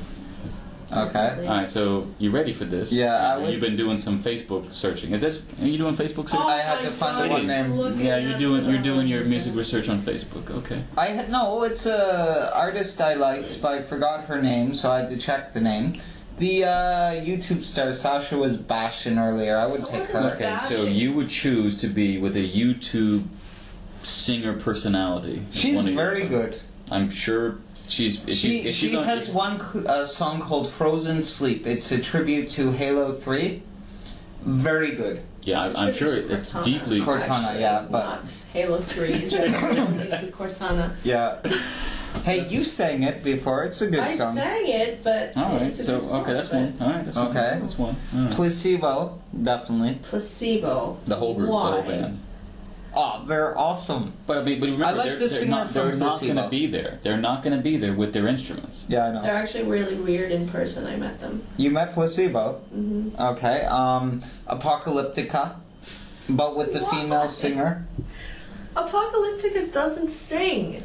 Speaker 2: Okay.
Speaker 1: All right, so you ready for this?
Speaker 2: Yeah, I would-
Speaker 1: You've been doing some Facebook searching. Are you doing Facebook search?
Speaker 3: Oh
Speaker 2: I had
Speaker 3: my
Speaker 2: to find the
Speaker 3: God,
Speaker 2: one
Speaker 3: he's
Speaker 2: name.
Speaker 3: looking
Speaker 1: Yeah,
Speaker 3: at
Speaker 1: you're doing your
Speaker 3: the-
Speaker 1: music research on Facebook. Okay.
Speaker 2: No, it's a artist I liked, but I forgot her name, so I had to check the name. The YouTube star Sasha was bashing earlier. I would take her.
Speaker 1: Okay, so
Speaker 3: Bashing.
Speaker 1: you would choose to be with a YouTube singer personality.
Speaker 2: She's
Speaker 1: One of your-
Speaker 2: very good.
Speaker 1: I'm sure she's. If
Speaker 2: She
Speaker 1: she's on,
Speaker 2: has one song called Frozen Sleep. It's a tribute to Halo 3. Very good.
Speaker 1: Yeah,
Speaker 3: It's a
Speaker 1: I'm sure
Speaker 3: tribute to
Speaker 1: it's
Speaker 3: Cortana.
Speaker 1: deeply.
Speaker 2: Cortana,
Speaker 3: Actually,
Speaker 2: yeah, but-
Speaker 3: not Halo 3 in general. Only to Cortana.
Speaker 2: Yeah. Hey, you sang it before. It's a good
Speaker 3: I
Speaker 2: song.
Speaker 3: sang it, but
Speaker 1: All right,
Speaker 3: it's a
Speaker 1: so
Speaker 3: good song,
Speaker 1: okay, that's
Speaker 3: but
Speaker 1: one. All right, that's one.
Speaker 2: Okay.
Speaker 1: That's one. All right.
Speaker 2: Placebo, definitely.
Speaker 3: Placebo.
Speaker 1: The whole group,
Speaker 3: Why?
Speaker 1: the whole band.
Speaker 2: Oh, they're awesome.
Speaker 1: But remember,
Speaker 2: I like
Speaker 1: they're,
Speaker 2: the
Speaker 1: they're
Speaker 2: singer
Speaker 1: not, they're
Speaker 2: from
Speaker 1: not going to
Speaker 2: Placebo.
Speaker 1: be there. They're not going to be there with their instruments.
Speaker 2: Yeah, I know.
Speaker 3: They're actually really weird in person. I met them.
Speaker 2: You met Placebo.
Speaker 3: Hmm.
Speaker 2: Okay. Apocalyptica, but with the female
Speaker 3: What?
Speaker 2: singer.
Speaker 3: Apocalyptica doesn't sing.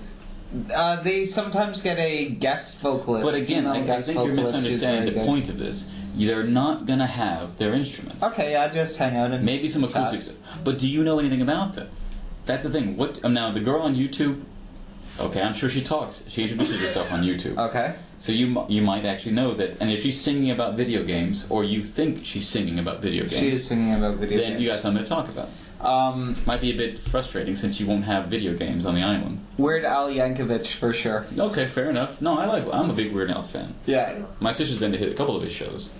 Speaker 2: They sometimes get a guest vocalist.
Speaker 1: But again,
Speaker 2: female
Speaker 1: I
Speaker 2: guest
Speaker 1: think you're
Speaker 2: vocalist who's
Speaker 1: misunderstanding
Speaker 2: very
Speaker 1: the
Speaker 2: good.
Speaker 1: point of this. They're not going to have their instruments.
Speaker 2: Okay, yeah, just hang out and
Speaker 1: Maybe some
Speaker 2: chat.
Speaker 1: acoustics. But do you know anything about them? That's the thing. What now? The girl on YouTube. Okay, I'm sure she talks. She introduces herself on YouTube.
Speaker 2: Okay.
Speaker 1: So you might actually know that. And if she's singing about video games, or you think she's singing about video games,
Speaker 2: She is singing about video
Speaker 1: then
Speaker 2: games.
Speaker 1: you got something to talk about. Might be a bit frustrating since you won't have video games on the island.
Speaker 2: Weird Al Yankovic for sure.
Speaker 1: Okay, fair enough. No, I'm a big Weird Al fan.
Speaker 2: Yeah.
Speaker 1: My sister's been to hit a couple of his shows.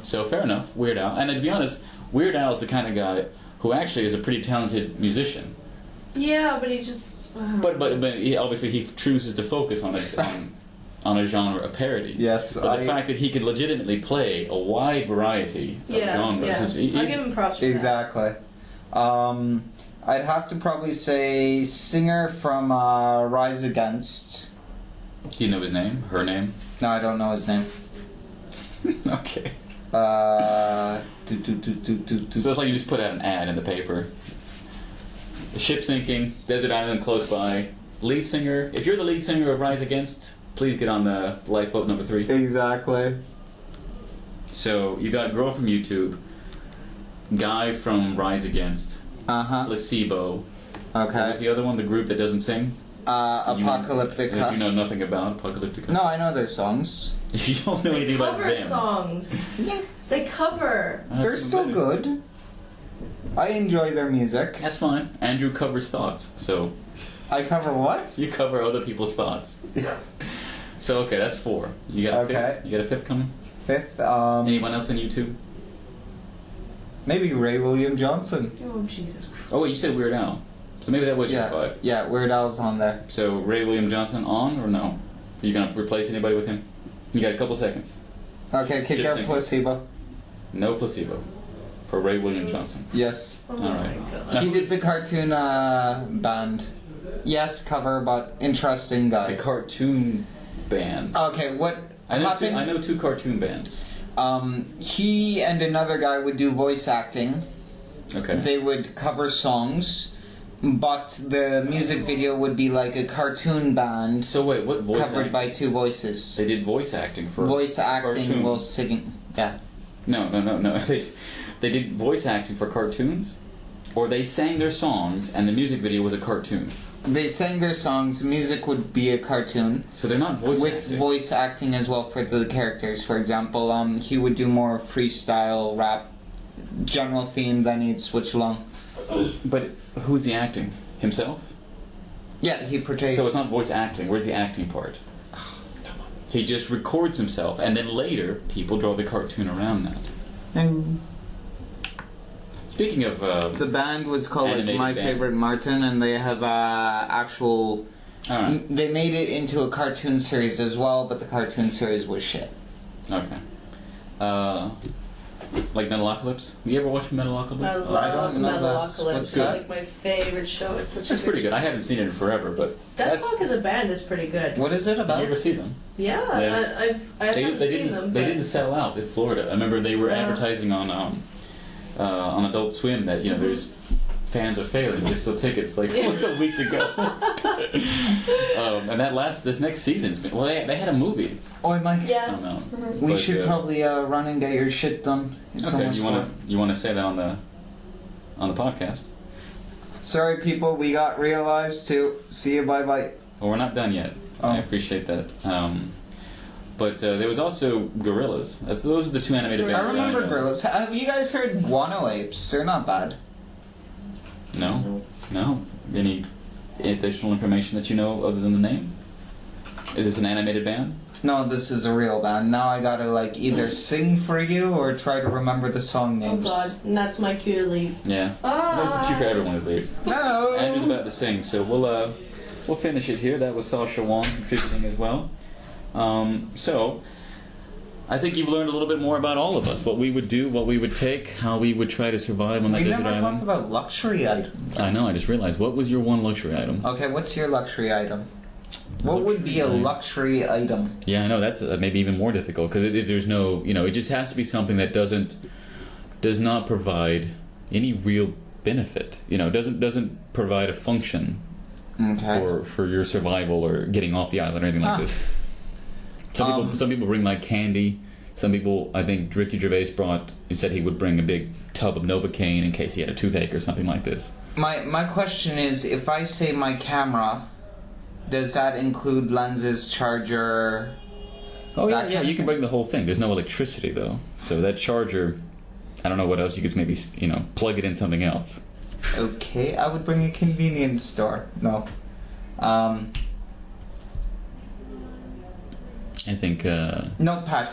Speaker 1: So fair enough, Weird Al. And to be honest, Weird Al is the kind of guy who actually is a pretty talented musician.
Speaker 3: Yeah, but he just.
Speaker 1: But he, obviously he chooses to focus on a genre, a parody.
Speaker 2: Yes,
Speaker 1: But the fact that he can legitimately play a wide variety of
Speaker 3: Yeah,
Speaker 1: genres,
Speaker 3: yeah.
Speaker 1: is,
Speaker 3: I give him props for
Speaker 2: Exactly. I'd have to probably say singer from Rise Against.
Speaker 1: Do you know his name? Her name?
Speaker 2: No, I don't know his name.
Speaker 1: Okay.
Speaker 2: So
Speaker 1: So it's like you just put out an ad in the paper. The ship sinking, desert island close by. Lead singer. If you're the lead singer of Rise Against, please get on the lifeboat number 3.
Speaker 2: Exactly.
Speaker 1: So you got girl from YouTube, guy from Rise Against, Placebo. What was
Speaker 2: Okay.
Speaker 1: the other one? The group that doesn't sing? That you
Speaker 2: Apocalyptica.
Speaker 1: know nothing about Apocalyptica.
Speaker 2: No, I know their songs.
Speaker 1: You don't know anything about
Speaker 3: Cover
Speaker 1: them.
Speaker 3: songs. They cover.
Speaker 2: They're still good. I enjoy their music.
Speaker 1: That's fine. Andrew covers thoughts, so
Speaker 2: I cover what?
Speaker 1: you cover other people's thoughts. So okay, that's 4. You got a
Speaker 2: Okay.
Speaker 1: 5th? You got a 5th coming?
Speaker 2: Fifth,
Speaker 1: Anyone else on YouTube?
Speaker 2: maybe Ray William Johnson.
Speaker 3: Oh, Jesus Christ.
Speaker 1: Oh wait, you said Weird Al. So maybe that was your 5.
Speaker 2: Yeah, Weird Al's on there.
Speaker 1: So Ray William Johnson on or no? Are you gonna replace anybody with him? You got a couple seconds.
Speaker 2: Okay, kick
Speaker 1: Chip
Speaker 2: out
Speaker 1: singing.
Speaker 2: Placebo.
Speaker 1: No Placebo for Ray William Johnson.
Speaker 2: Yes.
Speaker 3: Oh
Speaker 1: All right.
Speaker 3: my god.
Speaker 2: He did the cartoon band. Yes, cover, but interesting
Speaker 1: The
Speaker 2: guy.
Speaker 1: cartoon band.
Speaker 2: Okay, what
Speaker 1: I
Speaker 2: happened?
Speaker 1: know two cartoon bands.
Speaker 2: He and another guy would do voice acting.
Speaker 1: Okay.
Speaker 2: They would cover songs, but the music video would be like a cartoon band
Speaker 1: So wait, what voice
Speaker 2: covered
Speaker 1: act-
Speaker 2: by 2 voices.
Speaker 1: They did voice acting for
Speaker 2: Voice acting
Speaker 1: cartoons.
Speaker 2: while singing. Yeah.
Speaker 1: No. They did voice acting for cartoons, or they sang their songs and the music video was a cartoon.
Speaker 2: They sang their songs, music would be a cartoon.
Speaker 1: So they're not voice
Speaker 2: With
Speaker 1: acting.
Speaker 2: voice acting as well for the characters. For example, he would do more freestyle rap, general theme, then he'd switch along.
Speaker 1: But who's he acting? Himself?
Speaker 2: Yeah, he portrayed.
Speaker 1: So it's not voice acting. Where's the acting part? He just records himself, and then later people draw the cartoon around that.
Speaker 2: And
Speaker 1: Speaking of
Speaker 2: the band was called like
Speaker 1: Animated
Speaker 2: My
Speaker 1: bands.
Speaker 2: Favorite Martin, and they have actual.
Speaker 1: all right,
Speaker 2: They made it into a cartoon series as well, but the cartoon series was shit.
Speaker 1: okay, like Metalocalypse. You ever watch Metalocalypse?
Speaker 3: I love
Speaker 2: don't know that's-
Speaker 3: Metalocalypse.
Speaker 2: what's
Speaker 3: It's
Speaker 1: good?
Speaker 3: like my favorite show. It's such a
Speaker 1: It's pretty good. I haven't seen it in forever, but
Speaker 3: Death Rock as a band is pretty good.
Speaker 2: What is it
Speaker 1: Did
Speaker 2: about?
Speaker 1: you ever see them?
Speaker 3: Yeah,
Speaker 1: Yeah.
Speaker 3: I haven't seen them.
Speaker 1: They
Speaker 3: but-
Speaker 1: didn't sell out in Florida. I remember they were advertising on Adult Swim that there's fans are failing. There's still tickets like a week to go. And this next season's been they had a movie.
Speaker 2: Oh, Mike.
Speaker 1: I
Speaker 3: Yeah.
Speaker 1: don't know.
Speaker 2: We
Speaker 1: But,
Speaker 2: should probably run and get your shit done. It's
Speaker 1: Okay,
Speaker 2: almost
Speaker 1: you want to say that on the podcast?
Speaker 2: Sorry, people, we got real lives too. See you, bye bye.
Speaker 1: Well, we're not done yet.
Speaker 2: Oh.
Speaker 1: I appreciate that. But there was also Gorillas. Those are the 2 animated
Speaker 2: I
Speaker 1: bands.
Speaker 2: remember Gorillas. Have you guys heard Guano Apes? They're not bad.
Speaker 1: No. Any additional information that you know other than the name? Is this an animated band?
Speaker 2: No, this is a real band. Now I gotta like either sing for you or try to remember the song
Speaker 3: Oh
Speaker 2: names.
Speaker 3: god, and that's my cue to leave.
Speaker 1: Yeah. That's a cue for everyone to leave.
Speaker 2: No.
Speaker 1: Andrew's about to sing, so we'll finish it here. That was Sasha Wong contributing as well. So I think you've learned a little bit more about all of us. What we would do, what we would take, how we would try to survive on that
Speaker 2: We
Speaker 1: desert
Speaker 2: never
Speaker 1: island.
Speaker 2: talked about luxury items.
Speaker 1: I know, I just realized. What was your one luxury item?
Speaker 2: Okay, what's your luxury item? What would be a
Speaker 1: Luxury item.
Speaker 2: luxury item?
Speaker 1: Yeah, I know, that's maybe even more difficult, because there's no, it just has to be something that does not provide any real benefit. Doesn't provide a function
Speaker 2: Okay.
Speaker 1: for your survival or getting off the island or anything like this. Some people bring like candy. Some people, I think Ricky Gervais he said he would bring a big tub of Novocaine in case he had a toothache or something like this.
Speaker 2: My question is, if I say my camera, does that include lenses, charger?
Speaker 1: Oh
Speaker 2: That
Speaker 1: yeah,
Speaker 2: kind of
Speaker 1: you can
Speaker 2: thing?
Speaker 1: bring the whole thing. There's no electricity though, so that charger, I don't know what else you could maybe plug it in something else.
Speaker 2: Okay, I would bring a convenience store. No.
Speaker 1: I think
Speaker 2: Notepad.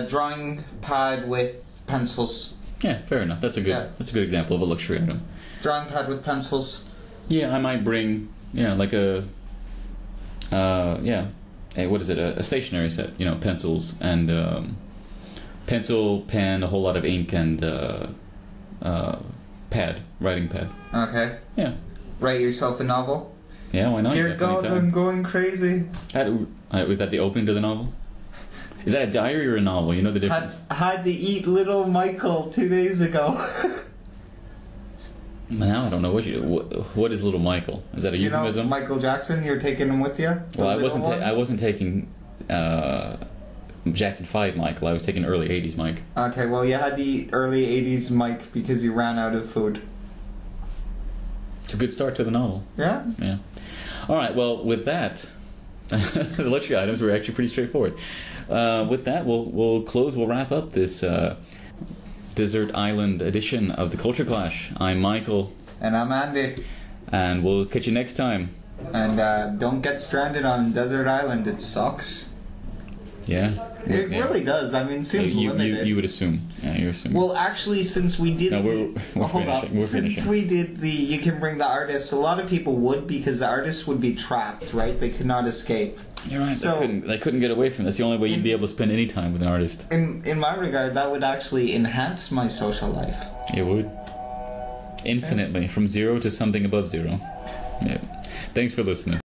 Speaker 2: Drawing pad with pencils.
Speaker 1: yeah, fair enough. That's a good example of a luxury item.
Speaker 2: Drawing pad with pencils.
Speaker 1: Yeah, I might bring like a what is it? A stationery set. Pencils and pencil, pen, a whole lot of ink and writing pad.
Speaker 2: Okay.
Speaker 1: Yeah.
Speaker 2: Write yourself a novel.
Speaker 1: Yeah, why not?
Speaker 2: Dear God, I'm going crazy.
Speaker 1: Was that the opening to the novel? Is that a diary or a novel? You know the difference.
Speaker 2: Had to eat little Michael 2 days ago.
Speaker 1: Now I don't know what is little Michael? Is that a euphemism?
Speaker 2: You know Michael Jackson. You're taking him with you.
Speaker 1: Well, I wasn't taking Jackson 5 Michael. I was taking early 80s Mike.
Speaker 2: Okay, well you had to eat early 80s Mike because you ran out of food.
Speaker 1: It's a good start to the novel.
Speaker 2: Yeah.
Speaker 1: Yeah. All right. Well, with that, the luxury items were actually pretty straightforward. With that, we'll close. We'll wrap up this Desert Island edition of the Culture Clash. I'm Michael.
Speaker 2: And I'm Andy.
Speaker 1: And we'll catch you next time.
Speaker 2: And don't get stranded on Desert Island. It sucks.
Speaker 1: Yeah.
Speaker 2: It really does. I mean, it seems limited.
Speaker 1: You would assume. Yeah, you assume.
Speaker 2: Well, actually, since we did we did the you can bring the artists, a lot of people would, because the artists would be trapped, right? They could not escape.
Speaker 1: You're right.
Speaker 2: So
Speaker 1: they couldn't get away from it. That's the only way you'd be able to spend any time with an artist.
Speaker 2: In my regard, that would actually enhance my social life.
Speaker 1: It would. Infinitely. From 0 to something above 0. Yeah. Thanks for listening.